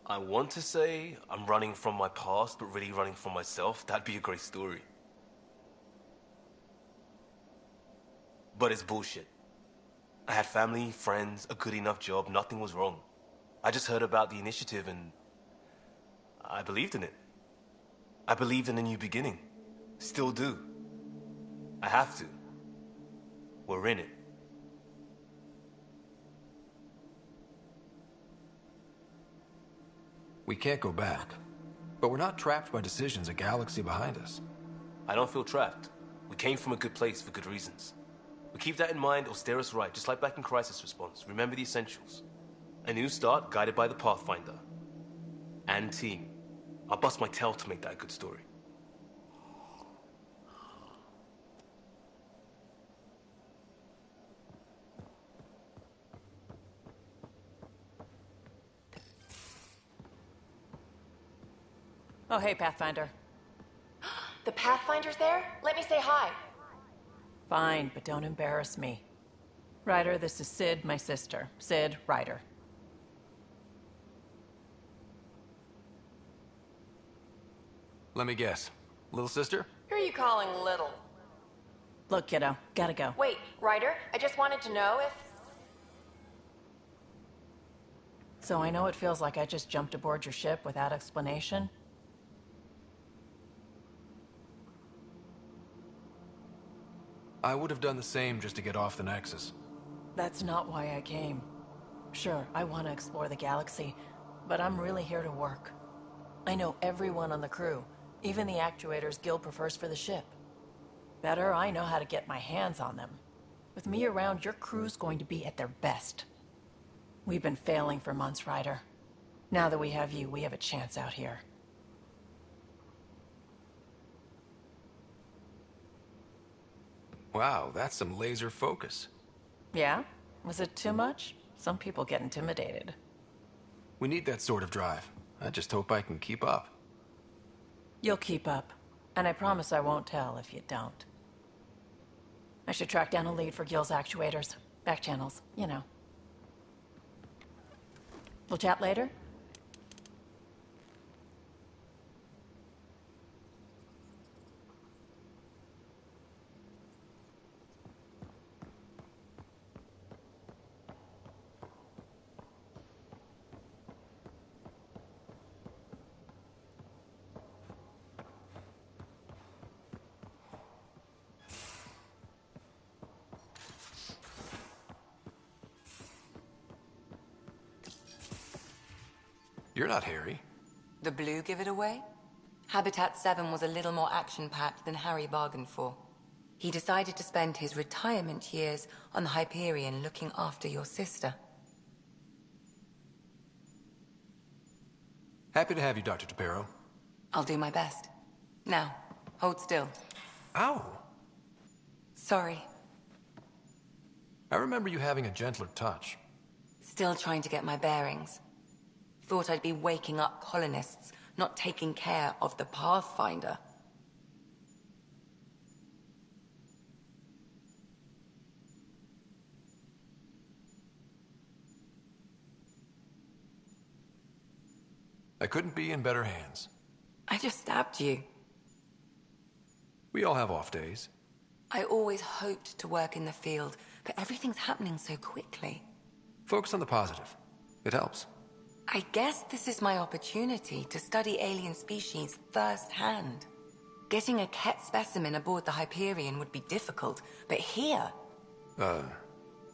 I want to say I'm running from my past, but really running from myself. That'd be a great story. But it's bullshit. I had family, friends, a good enough job, nothing was wrong. I just heard about the initiative and I believed in it. I believed in a new beginning. Still do. I have to. We're in it. We can't go back. But we're not trapped by decisions a galaxy behind us. I don't feel trapped. We came from a good place for good reasons. We keep that in mind or steer us right, just like back in Crisis Response. Remember the essentials. A new start guided by the Pathfinder. And team. I'll bust my tail to make that a good story. Oh, hey, Pathfinder. The Pathfinder's there? Let me say hi. Fine, but don't embarrass me. Ryder, this is Sid, my sister. Sid, Ryder. Let me guess. Little sister? Who are you calling little? Look, kiddo, gotta go. Wait, Ryder, I just wanted to know if... So I know it feels like I just jumped aboard your ship without explanation. I would have done the same just to get off the Nexus. That's not why I came. Sure, I want to explore the galaxy, but I'm really here to work. I know everyone on the crew, even the actuators Gil prefers for the ship. Better, I know how to get my hands on them. With me around, your crew's going to be at their best. We've been failing for months, Ryder. Now that we have you, we have a chance out here. Wow, that's some laser focus. Yeah? Was it too much? Some people get intimidated. We need that sort of drive. I just hope I can keep up. You'll keep up. And I promise I won't tell if you don't. I should track down a lead for Gil's actuators. Back channels, you know. We'll chat later? You're not Harry. The blue give it away? Habitat 7 was a little more action-packed than Harry bargained for. He decided to spend his retirement years on the Hyperion looking after your sister. Happy to have you, Dr. DePero. I'll do my best. Now, hold still. Ow! Sorry. I remember you having a gentler touch. Still trying to get my bearings. Thought I'd be waking up colonists, not taking care of the Pathfinder. I couldn't be in better hands. I just stabbed you. We all have off days. I always hoped to work in the field, but everything's happening so quickly. Focus on the positive. It helps. I guess this is my opportunity to study alien species firsthand. Getting a Ket specimen aboard the Hyperion would be difficult, but here...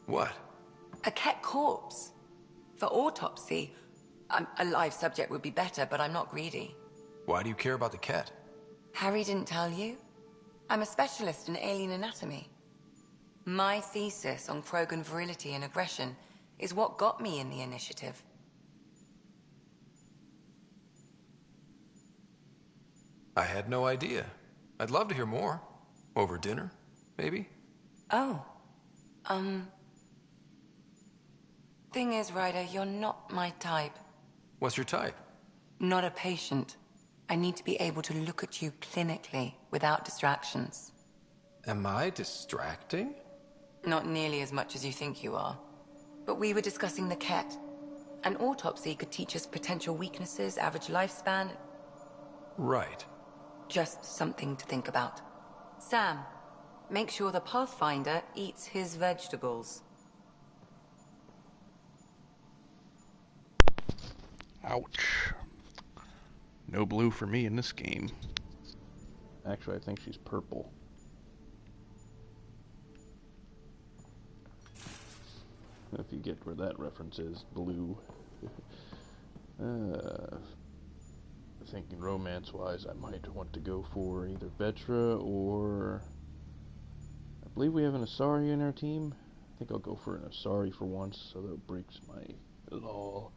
What? A Ket corpse. For autopsy, a live subject would be better, but I'm not greedy. Why do you care about the Ket? Harry didn't tell you? I'm a specialist in alien anatomy. My thesis on Krogan virility and aggression is what got me in the initiative. I had no idea. I'd love to hear more. Over dinner, maybe? Oh. Thing is, Ryder, you're not my type. What's your type? Not a patient. I need to be able to look at you clinically without distractions. Am I distracting? Not nearly as much as you think you are. But we were discussing the Ket. An autopsy could teach us potential weaknesses, average lifespan. Right. Just something to think about. Sam, make sure the Pathfinder eats his vegetables. Ouch. No blue for me in this game. Actually, I think she's purple. If you get where that reference is, blue. Thinking romance-wise, I might want to go for either Vetra or... I believe we have an Asari in our team. I think I'll go for an Asari for once, so that breaks my law.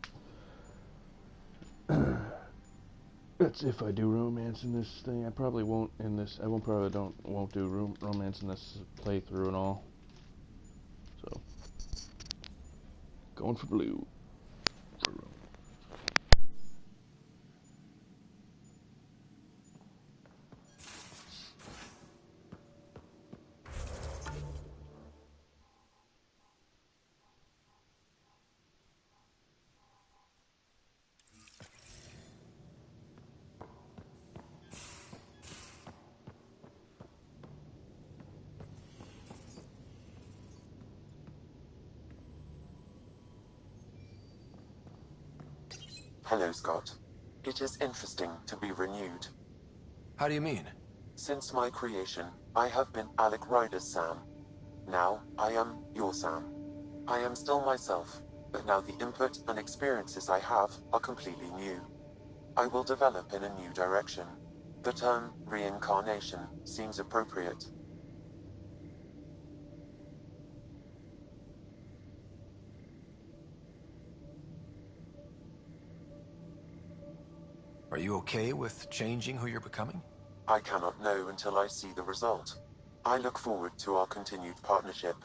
That's if I do romance in this thing. I probably won't in this. I won't do romance in this playthrough and all. So, going for blue. For romance. Hello, Scott. It is interesting to be renewed. How do you mean? Since my creation, I have been Alec Ryder's Sam. Now, I am your Sam. I am still myself, but now the input and experiences I have are completely new. I will develop in a new direction. The term reincarnation seems appropriate. Are you okay with changing who you're becoming? I cannot know until I see the result. I look forward to our continued partnership.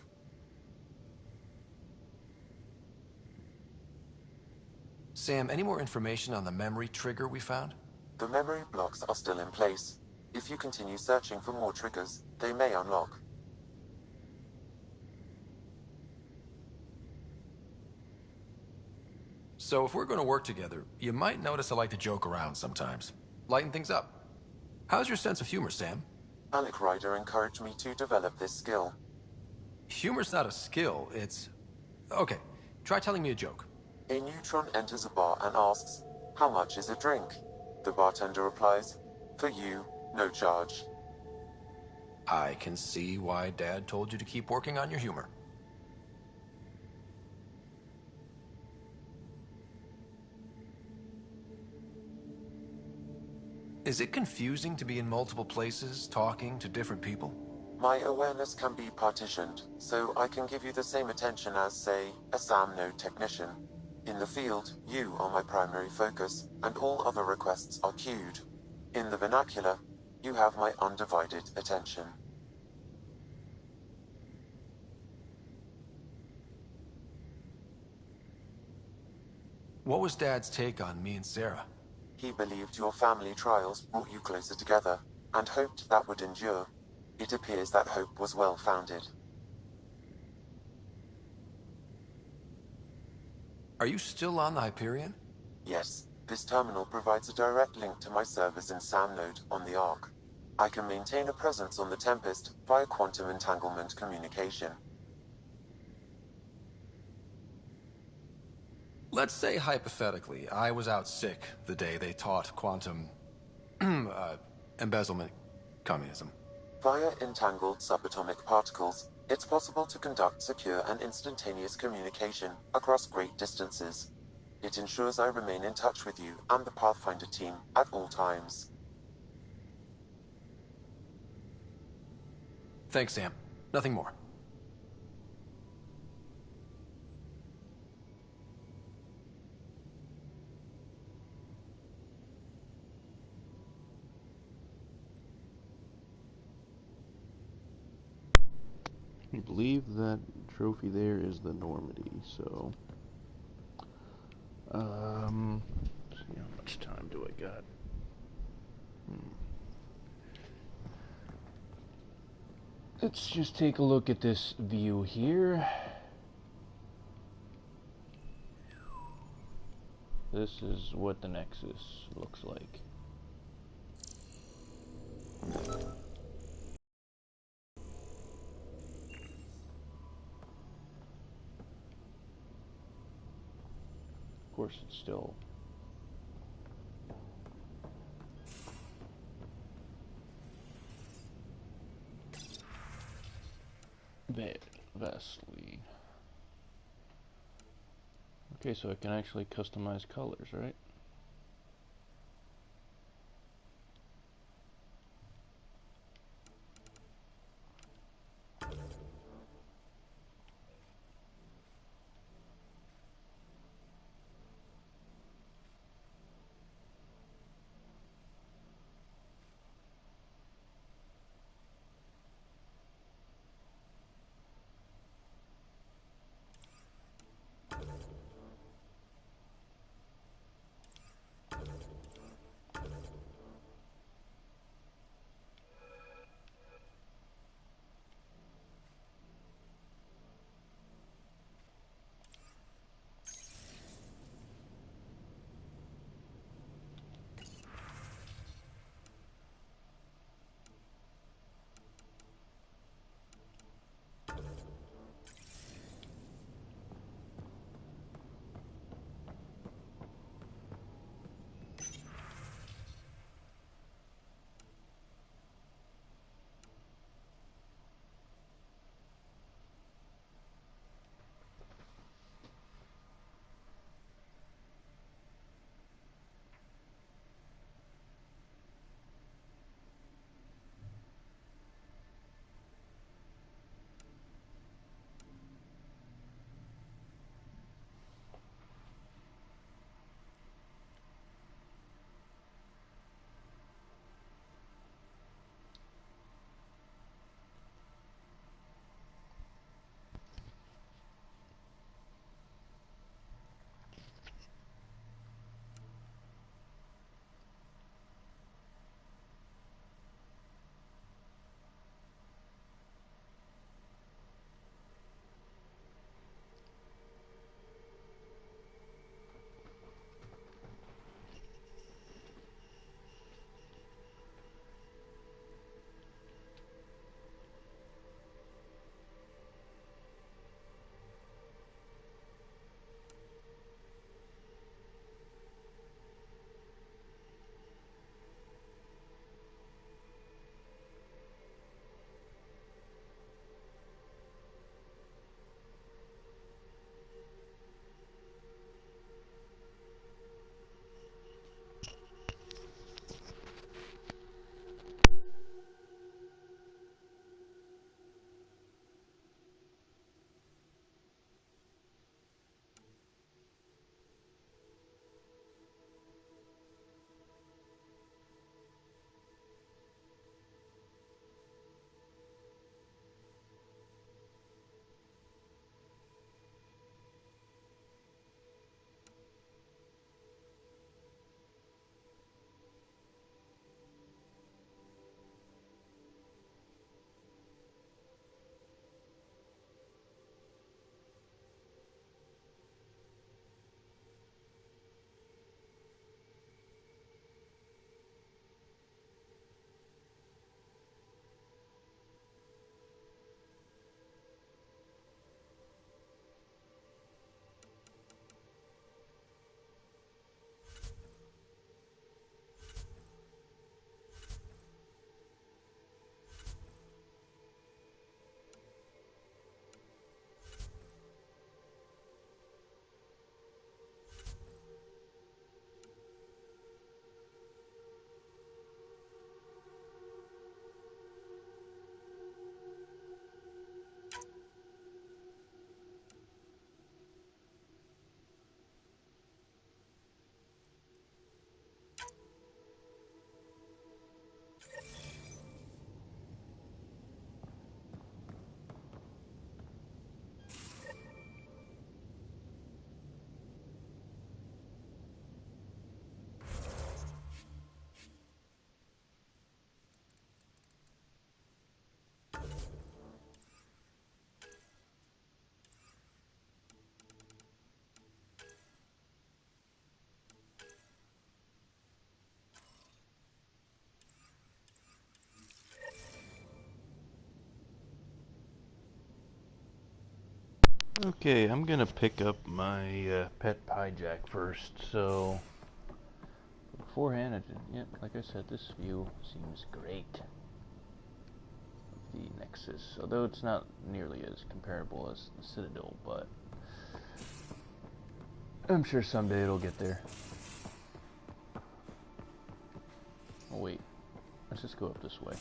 Sam, any more information on the memory trigger we found? The memory blocks are still in place. If you continue searching for more triggers, they may unlock. So if we're going to work together, you might notice I like to joke around sometimes. Lighten things up. How's your sense of humor, Sam? Alec Ryder encouraged me to develop this skill. Humor's not a skill, it's... Okay, try telling me a joke. A neutron enters a bar and asks, "How much is a drink?" The bartender replies, "For you, no charge." I can see why Dad told you to keep working on your humor. Is it confusing to be in multiple places, talking to different people? My awareness can be partitioned, so I can give you the same attention as, say, a SAM node technician. In the field, you are my primary focus, and all other requests are queued. In the vernacular, you have my undivided attention. What was Dad's take on me and Sarah? He believed your family trials brought you closer together, and hoped that would endure. It appears that hope was well-founded. Are you still on the Hyperion? Yes, this terminal provides a direct link to my servers in SAM node on the Ark. I can maintain a presence on the Tempest via quantum entanglement communication. Let's say, hypothetically, I was out sick the day they taught quantum... embezzlement communism. Via entangled subatomic particles, it's possible to conduct secure and instantaneous communication across great distances. It ensures I remain in touch with you and the Pathfinder team at all times. Thanks, Sam. Nothing more. I believe that trophy there is the Normandy, so... do I got? Let's just take a look at this view here. This is what the Nexus looks like. Of course, it's still vastly. Okay, so I can actually customize colors, right? Okay, I'm gonna pick up my pet Pyjack first, so beforehand I did, yeah, like I said, this view seems great. The Nexus, although it's not nearly as comparable as the Citadel, but I'm sure someday it'll get there. Oh wait, let's just go up this way.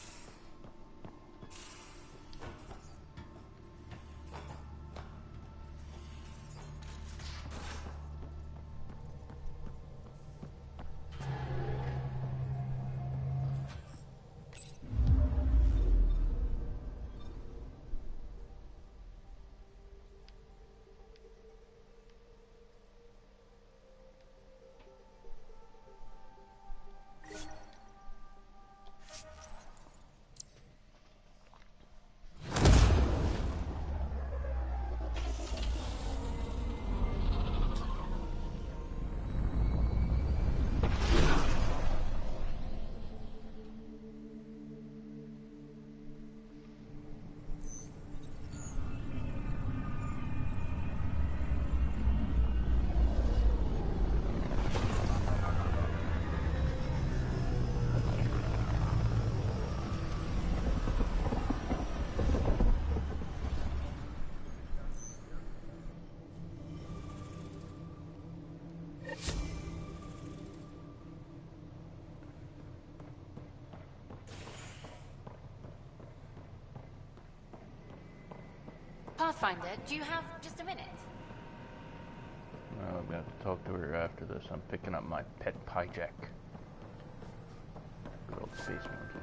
Pathfinder, do you have just a minute? I'm gonna have to talk to her after this. I'm picking up my pet Pyjack. Good old space monkey.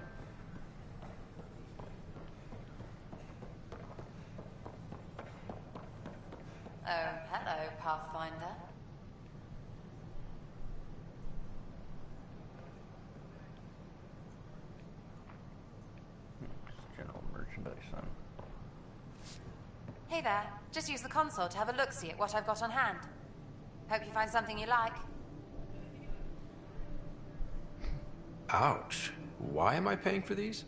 Oh, hello, Pathfinder. General merchandise, son. Hey there. Just use the console to have a look-see at what I've got on hand. Hope you find something you like. Ouch. Why am I paying for these?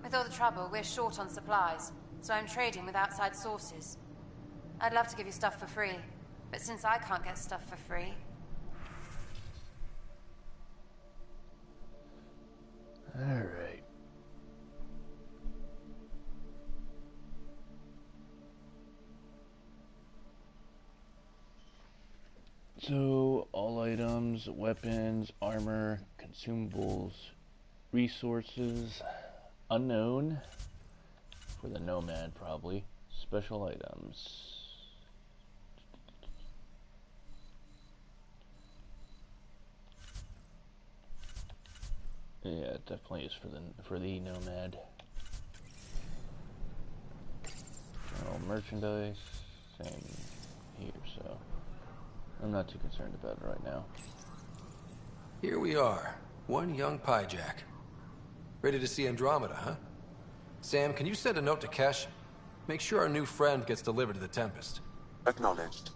With all the trouble, we're short on supplies, so I'm trading with outside sources. I'd love to give you stuff for free, but since I can't get stuff for free... Alright. So, all items, weapons, armor, consumables, resources, unknown, for the Nomad probably, special items. Yeah, it definitely is for the Nomad. General merchandise, same here, so I'm not too concerned about it right now. Here we are, one young Pyjack. Ready to see Andromeda, huh? Sam, can you send a note to Kesh? Make sure our new friend gets delivered to the Tempest. Acknowledged.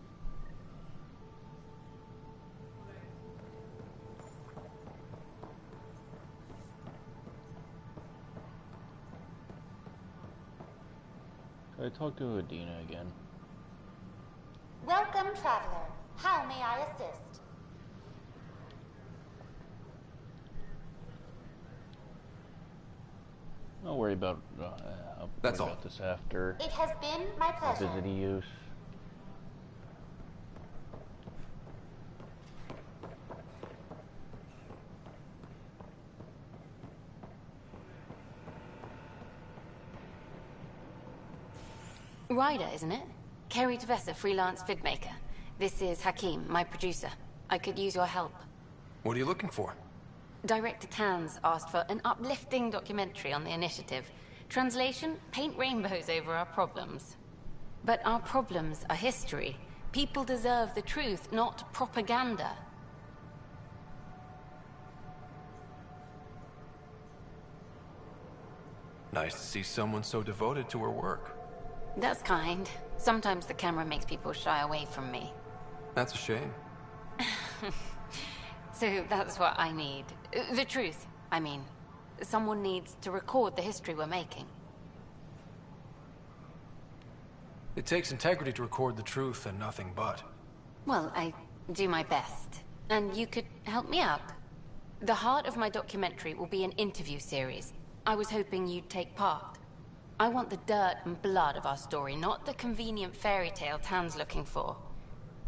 I talked to Adina again. Welcome, traveler. How may I assist? I'll worry about That's all. this after It has been my pleasure. visit use. Ryder, isn't it? Kerry Tavessa, freelance vidmaker. This is Hakim, my producer. I could use your help. What are you looking for? Director Tans asked for an uplifting documentary on the initiative. Translation, paint rainbows over our problems. But our problems are history. People deserve the truth, not propaganda. Nice to see someone so devoted to her work. That's kind. Sometimes the camera makes people shy away from me. That's a shame. So that's what I need. The truth, I mean. Someone needs to record the history we're making. It takes integrity to record the truth and nothing but. Well, I do my best. And you could help me out. The heart of my documentary will be an interview series. I was hoping you'd take part. I want the dirt and blood of our story, not the convenient fairy tale Tan's looking for.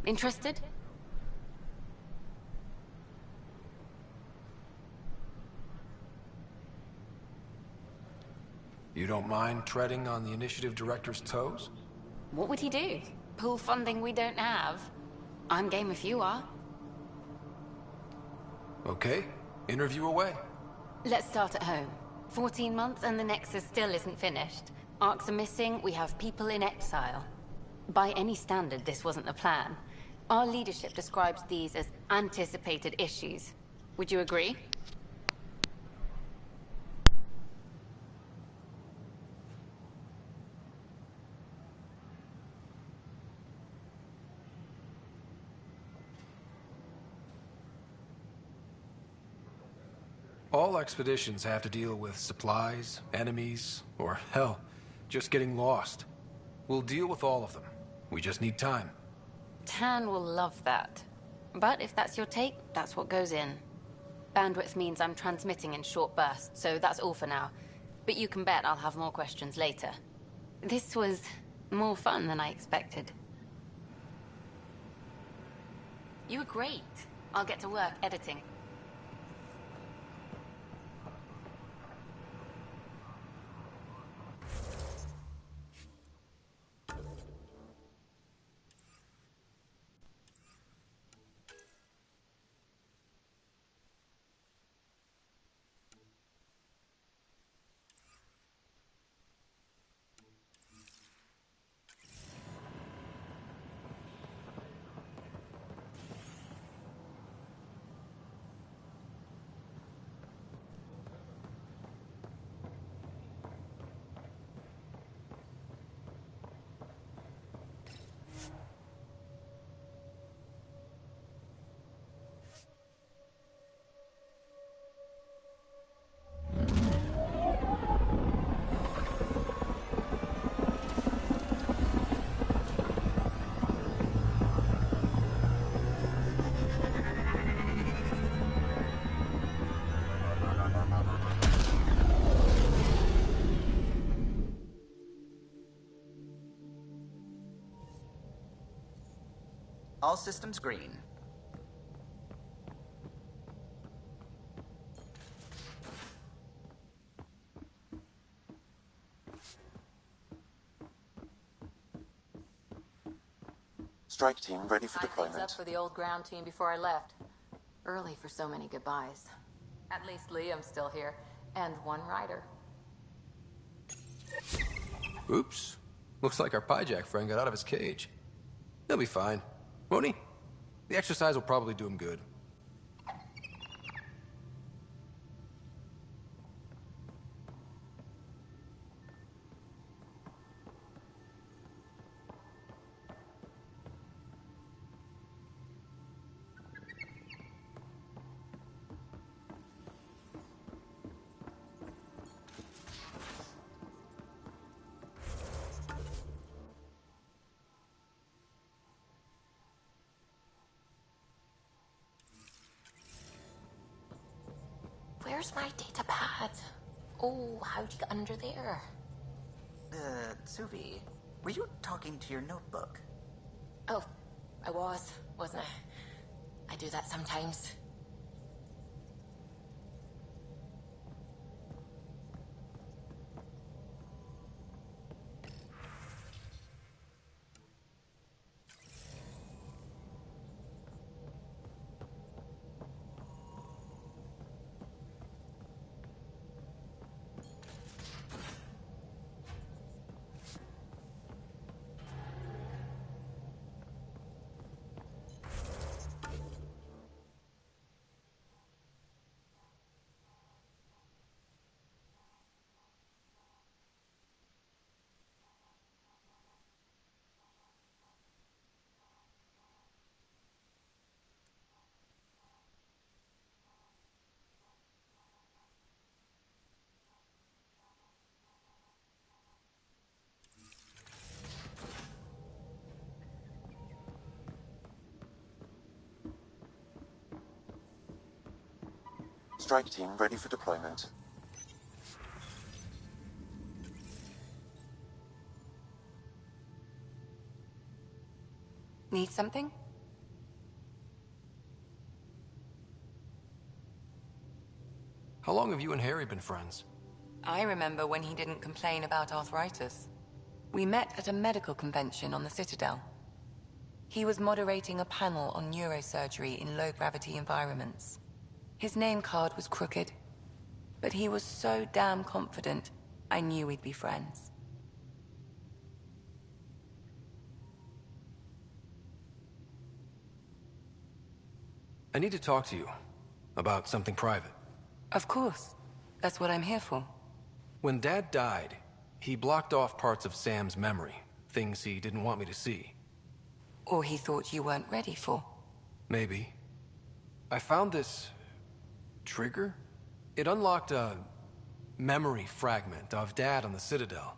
Interested? You don't mind treading on the initiative director's toes? What would he do? Pool funding we don't have? I'm game if you are. Okay, interview away. Let's start at home. 14 months and the Nexus still isn't finished. Arcs are missing, we have people in exile. By any standard, this wasn't the plan. Our leadership describes these as anticipated issues. Would you agree? All expeditions have to deal with supplies, enemies, or hell, just getting lost. We'll deal with all of them. We just need time. Tan will love that. But if that's your take, that's what goes in. Bandwidth means I'm transmitting in short bursts, so that's all for now. But you can bet I'll have more questions later. This was more fun than I expected. You were great. I'll get to work editing. All systems green. Strike team ready for Tied things up deployment. for the old ground team before I left. Early for so many goodbyes. At least Liam's still here, and one rider. Oops. Looks like our Pyjack friend got out of his cage. He'll be fine. Won't he? The exercise will probably do him good. Where's my data pad? Oh, how'd you get under there? Suvi, were you talking to your notebook? Oh, I wasn't I? I do that sometimes. Strike team ready for deployment. Need something? How long have you and Harry been friends? I remember when he didn't complain about arthritis. We met at a medical convention on the Citadel. He was moderating a panel on neurosurgery in low-gravity environments. His name card was crooked, but he was so damn confident, I knew we'd be friends. I need to talk to you about something private. Of course. That's what I'm here for. When Dad died, he blocked off parts of Sam's memory, things he didn't want me to see. Or he thought you weren't ready for. Maybe. I found this trigger. It unlocked a memory fragment of Dad on the Citadel,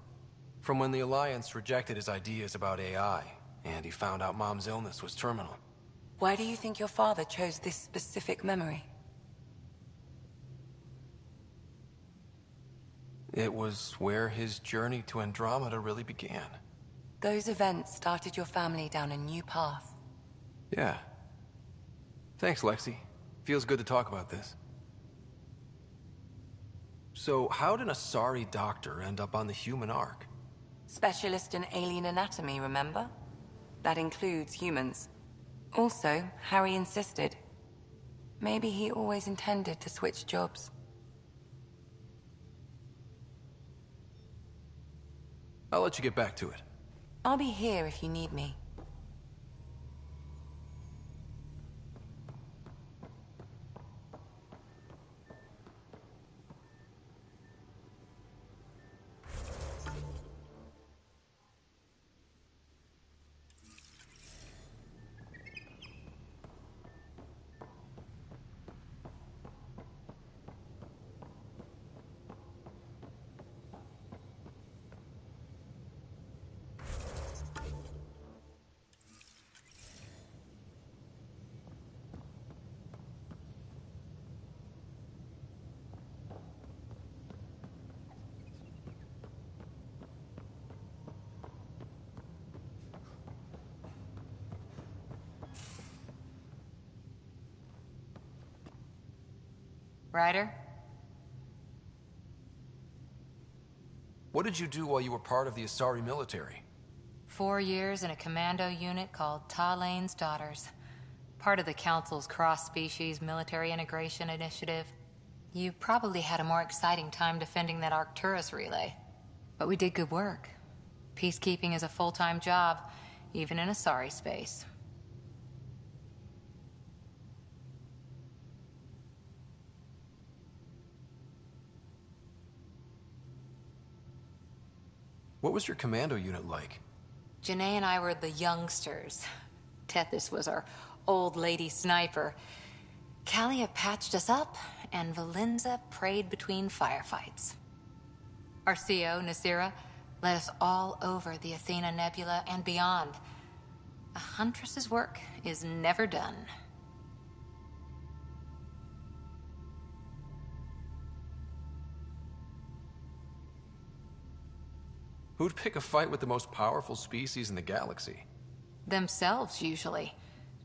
from when the Alliance rejected his ideas about AI, and he found out Mom's illness was terminal. Why do you think your father chose this specific memory? It was where his journey to Andromeda really began. Those events started your family down a new path. Yeah. Thanks, Lexi. Feels good to talk about this. So, how did a Asari doctor end up on the human Ark? Specialist in alien anatomy, remember? That includes humans. Also, Harry insisted. Maybe he always intended to switch jobs. I'll let you get back to it. I'll be here if you need me. Ryder? What did you do while you were part of the Asari military? 4 years in a commando unit called Talane's Daughters. Part of the Council's cross-species military integration initiative. You probably had a more exciting time defending that Arcturus relay. But we did good work. Peacekeeping is a full-time job, even in Asari space. What was your commando unit like? Janae and I were the youngsters. Tethys was our old lady sniper. Kalia patched us up, and Valenza prayed between firefights. Our CO, Nasira, led us all over the Athena Nebula and beyond. A huntress's work is never done. Who'd pick a fight with the most powerful species in the galaxy? Themselves, usually.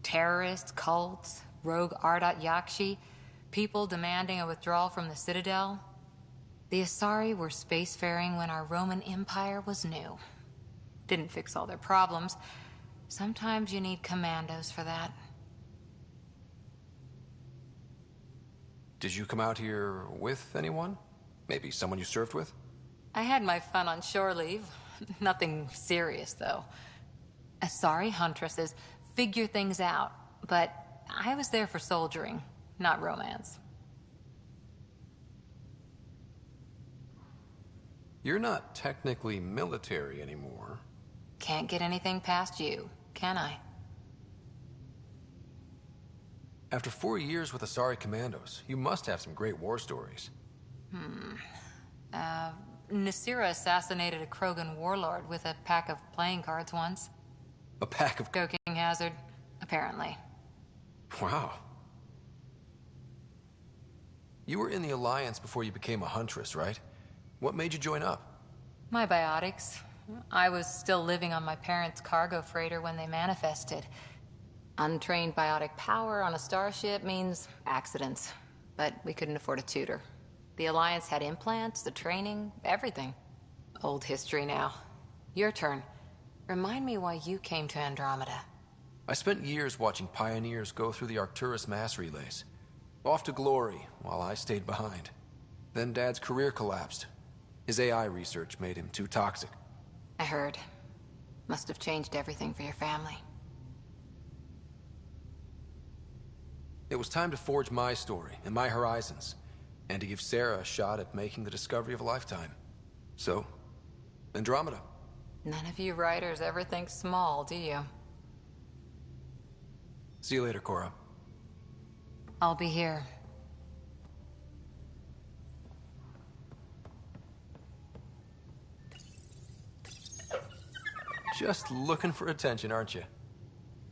Terrorists, cults, rogue Ardat Yakshi, people demanding a withdrawal from the Citadel. The Asari were spacefaring when our Roman Empire was new. Didn't fix all their problems. Sometimes you need commandos for that. Did you come out here with anyone? Maybe someone you served with? I had my fun on shore leave. Nothing serious, though. Asari huntresses figure things out, but I was there for soldiering, not romance. You're not technically military anymore. Can't get anything past you, can I? After 4 years with Asari commandos, you must have some great war stories. Nasira assassinated a Krogan warlord with a pack of playing cards once. A pack of... Joking hazard, apparently. Wow. You were in the Alliance before you became a huntress, right? What made you join up? My biotics. I was still living on my parents' cargo freighter when they manifested. Untrained biotic power on a starship means accidents. But we couldn't afford a tutor. The Alliance had implants, the training, everything. Old history now. Your turn. Remind me why you came to Andromeda. I spent years watching pioneers go through the Arcturus mass relays. Off to glory, while I stayed behind. Then Dad's career collapsed. His AI research made him too toxic. I heard. Must have changed everything for your family. It was time to forge my story and my horizons, and to give Sarah a shot at making the discovery of a lifetime. So, Andromeda. None of you writers ever think small, do you? See you later, Cora. I'll be here. Just looking for attention, aren't you?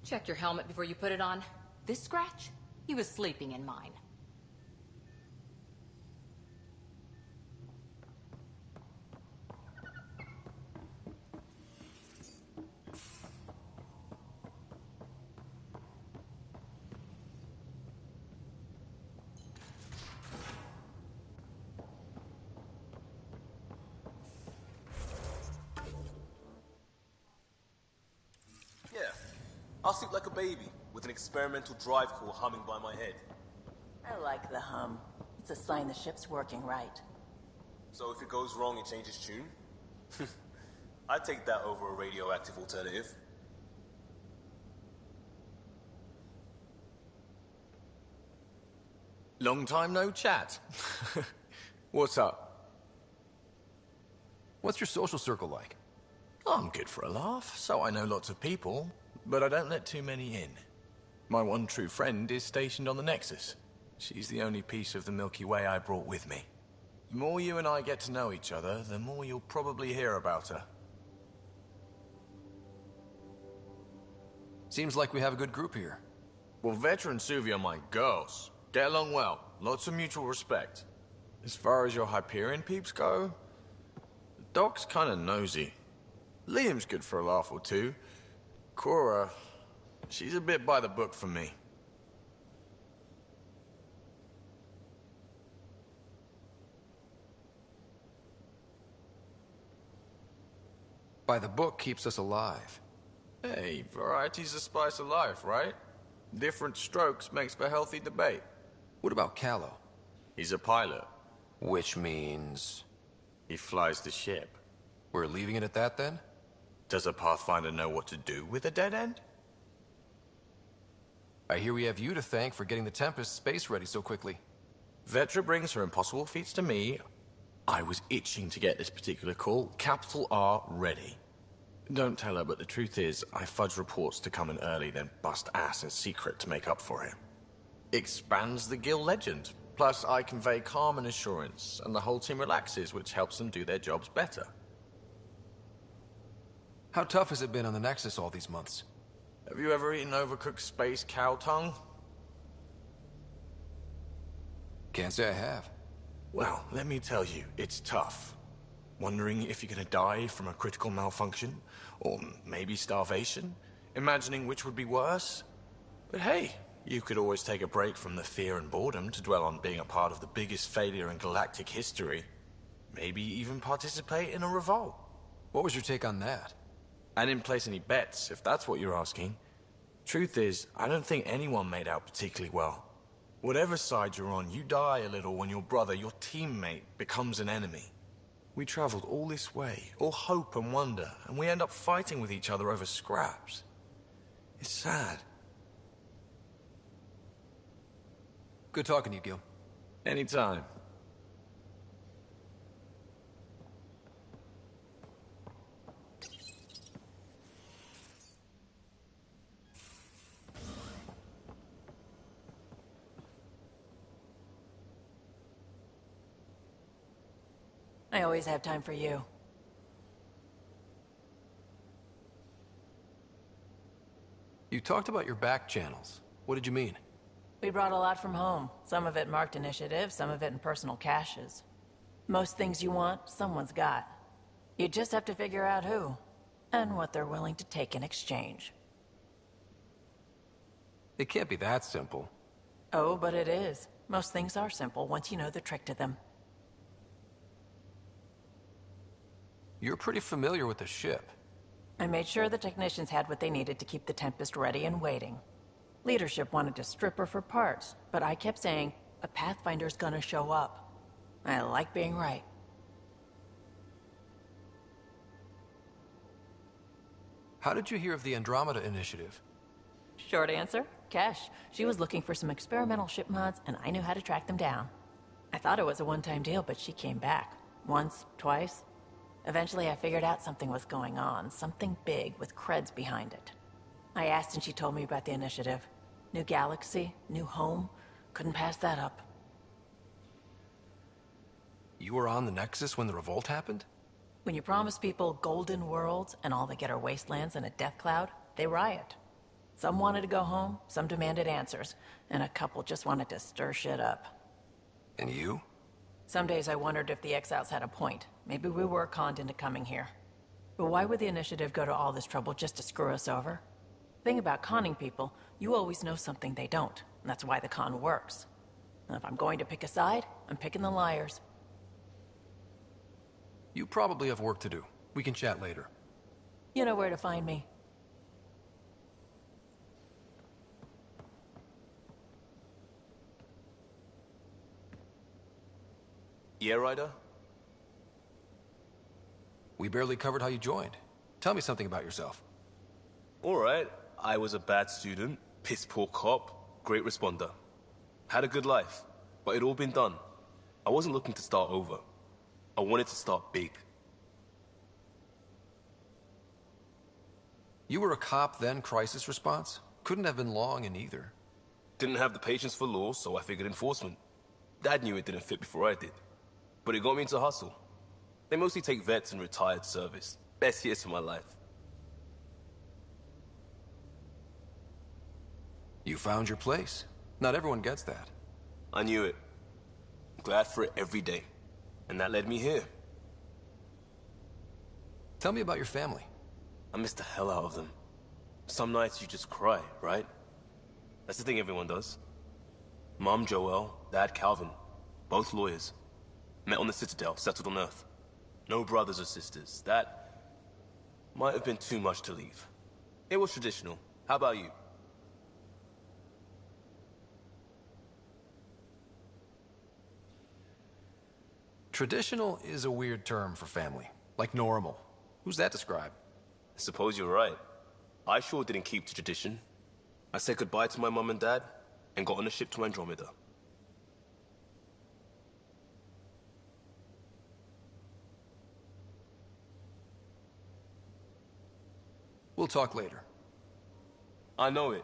Check your helmet before you put it on. This scratch? He was sleeping in mine. Yeah, I'll sleep like a baby, with an experimental drive core humming by my head. I like the hum. It's a sign the ship's working right. So if it goes wrong, it changes tune? I'd take that over a radioactive alternative. Long time no chat. What's up? What's your social circle like? I'm good for a laugh, so I know lots of people, but I don't let too many in. My one true friend is stationed on the Nexus. She's the only piece of the Milky Way I brought with me. The more you and I get to know each other, the more you'll probably hear about her. Seems like we have a good group here. Well, Veteran Suvi are my girls. Get along well. Lots of mutual respect. As far as your Hyperion peeps go, the Doc's kinda nosy. Liam's good for a laugh or two. Cora, she's a bit by the book for me. By the book keeps us alive. Hey, variety's the spice of life, right? Different strokes makes for healthy debate. What about Callow? He's a pilot. Which means... He flies the ship. We're leaving it at that, then? Does a Pathfinder know what to do with a dead end? I hear we have you to thank for getting the Tempest space ready so quickly. Vetra brings her impossible feats to me. I was itching to get this particular call. Capital R ready. Don't tell her, but the truth is, I fudge reports to come in early, then bust ass in secret to make up for it. Expands the guild legend. Plus, I convey calm and assurance, and the whole team relaxes, which helps them do their jobs better. How tough has it been on the Nexus all these months? Have you ever eaten overcooked space cow tongue? Can't say I have. Well, let me tell you, it's tough. Wondering if you're gonna die from a critical malfunction, or maybe starvation, imagining which would be worse. But hey, you could always take a break from the fear and boredom to dwell on being a part of the biggest failure in galactic history. Maybe even participate in a revolt. What was your take on that? I didn't place any bets, if that's what you're asking. Truth is, I don't think anyone made out particularly well. Whatever side you're on, you die a little when your brother, your teammate, becomes an enemy. We traveled all this way, all hope and wonder, and we end up fighting with each other over scraps. It's sad. Good talking to you, Gil. Anytime. I always have time for you. You talked about your back channels. What did you mean? We brought a lot from home. Some of it marked initiative, some of it in personal caches. Most things you want, someone's got. You just have to figure out who, and what they're willing to take in exchange. It can't be that simple. Oh, but it is. Most things are simple once you know the trick to them. You're pretty familiar with the ship. I made sure the technicians had what they needed to keep the Tempest ready and waiting. Leadership wanted to strip her for parts, but I kept saying, a Pathfinder's gonna show up. I like being right. How did you hear of the Andromeda Initiative? Short answer, Kesh. She was looking for some experimental ship mods, and I knew how to track them down. I thought it was a one-time deal, but she came back. Once, twice. Eventually, I figured out something was going on, something big with creds behind it. I asked and she told me about the initiative. New galaxy, new home. Couldn't pass that up. You were on the Nexus when the revolt happened? When you promise people golden worlds and all they get are wastelands and a death cloud, they riot. Some wanted to go home, some demanded answers, and a couple just wanted to stir shit up. And you? Some days I wondered if the exiles had a point. Maybe we were conned into coming here. But why would the initiative go to all this trouble just to screw us over? Thing about conning people, you always know something they don't. And that's why the con works. And if I'm going to pick a side, I'm picking the liars. You probably have work to do. We can chat later. You know where to find me. Yeah, Ryder? We barely covered how you joined. Tell me something about yourself. Alright, I was a bad student, piss poor cop, great responder. Had a good life, but it'd all been done. I wasn't looking to start over. I wanted to start big. You were a cop, then crisis response? Couldn't have been long in either. Didn't have the patience for law, so I figured enforcement. Dad knew it didn't fit before I did. But it got me into hustle. They mostly take vets and retired service. Best years of my life. You found your place. Not everyone gets that. I knew it. I'm glad for it every day. And that led me here. Tell me about your family. I miss the hell out of them. Some nights you just cry, right? That's the thing everyone does. Mom Joelle, Dad Calvin. Both lawyers. Met on the Citadel, settled on Earth. No brothers or sisters. That might have been too much to leave. It was traditional. How about you? Traditional is a weird term for family. Like normal. Who's that describe? I suppose you're right. I sure didn't keep to tradition. I said goodbye to my mom and dad, and got on a ship to Andromeda. We'll talk later. I know it.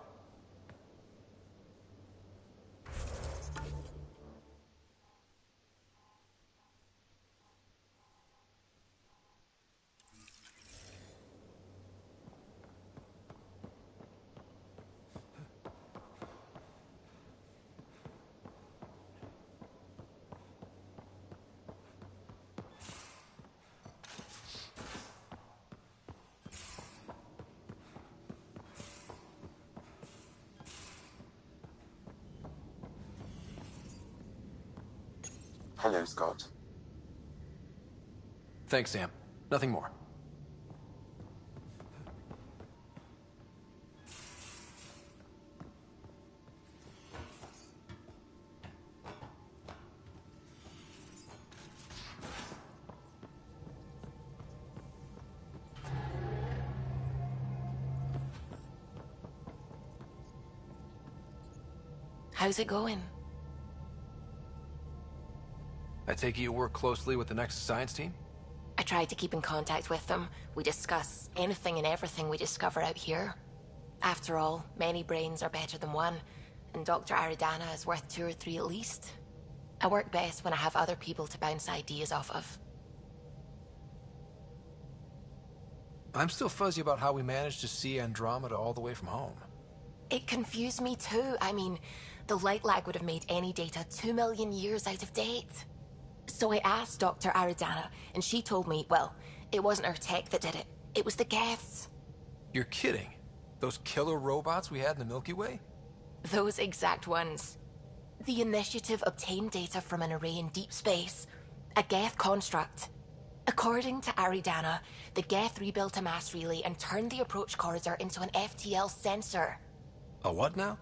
Hello, Scott. Thanks, Sam. Nothing more. How's it going? I take it you work closely with the Nexus science team? I try to keep in contact with them. We discuss anything and everything we discover out here. After all, many brains are better than one, and Dr. Aridana is worth 2 or 3 at least. I work best when I have other people to bounce ideas off of. I'm still fuzzy about how we managed to see Andromeda all the way from home. It confused me too. I mean, The light lag would have made any data 2 million years out of date. So I asked Dr. Aridana, and she told me, well, it wasn't her tech that did it. It was the Geths. You're kidding. Those killer robots we had in the Milky Way? Those exact ones. The Initiative obtained data from an array in deep space, a Geth construct. According to Aridana, the Geth rebuilt a mass relay and turned the approach corridor into an FTL sensor. A what now?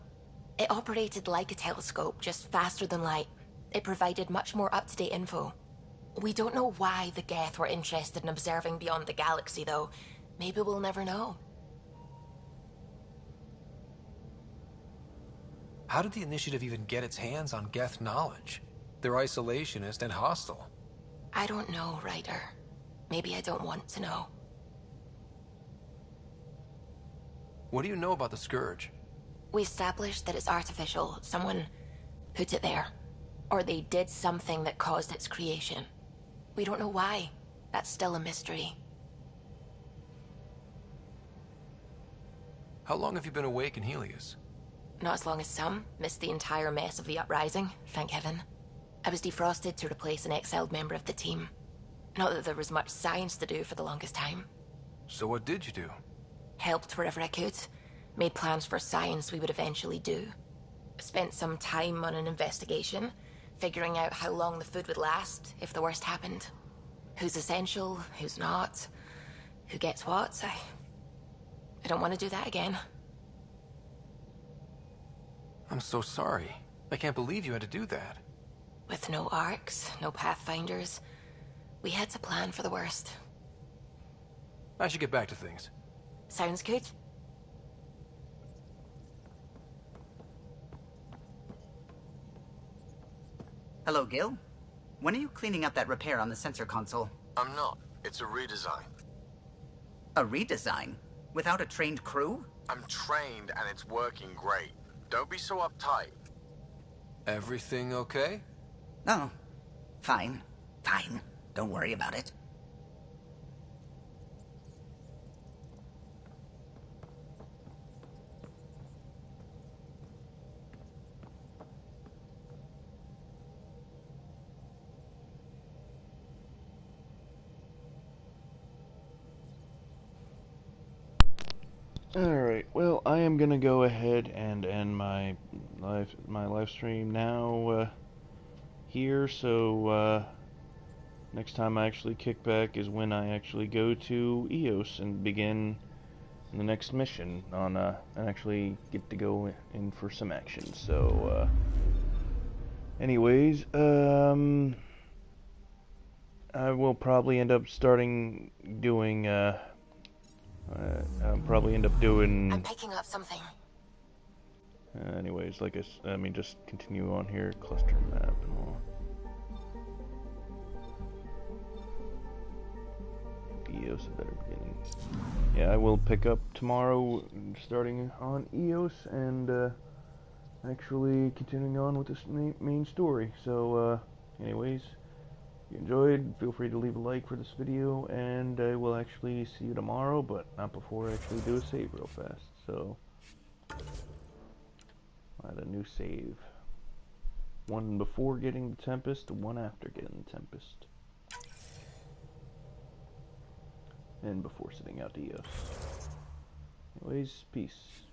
It operated like a telescope, just faster than light. It provided much more up-to-date info. We don't know why the Geth were interested in observing beyond the galaxy, though. Maybe we'll never know. How did the Initiative even get its hands on Geth knowledge? They're isolationist and hostile. I don't know, Ryder. Maybe I don't want to know. What do you know about the Scourge? We established that it's artificial. Someone put it there. Or they did something that caused its creation. We don't know why. That's still a mystery. How long have you been awake in Helios? Not as long as some. Missed the entire mess of the uprising, thank heaven. I was defrosted to replace an exiled member of the team. Not that there was much science to do for the longest time. So what did you do? Helped wherever I could. Made plans for science we would eventually do. Spent some time on an investigation, figuring out how long the food would last if the worst happened. Who's essential, who's not, who gets what. I don't want to do that again. I'm so sorry. I can't believe you had to do that. With no arcs, no pathfinders, we had to plan for the worst. I should get back to things. Sounds good. Hello, Gil. When are you cleaning up that repair on the sensor console? I'm not. It's a redesign. A redesign? Without a trained crew? I'm trained and it's working great. Don't be so uptight. Everything okay? Oh, fine. Fine. Don't worry about it. Alright, well, I am gonna go ahead and end my live stream now here, so next time I actually kick back is when I actually go to EOS and begin the next mission on and actually get to go in for some action. So anyways, I will probably end up doing I'll probably end up doing. I'm picking up something. Anyways, like I mean, just continue on here, cluster map and all. EOS a better beginning. Yeah, I will pick up tomorrow, starting on EOS and actually continuing on with this main story. So, anyways. If you enjoyed, feel free to leave a like for this video, and I will actually see you tomorrow, but not before I actually do a save real fast. So, I had a new save. One before getting the Tempest, one after getting the Tempest. And before sitting out EOS. Anyways, peace.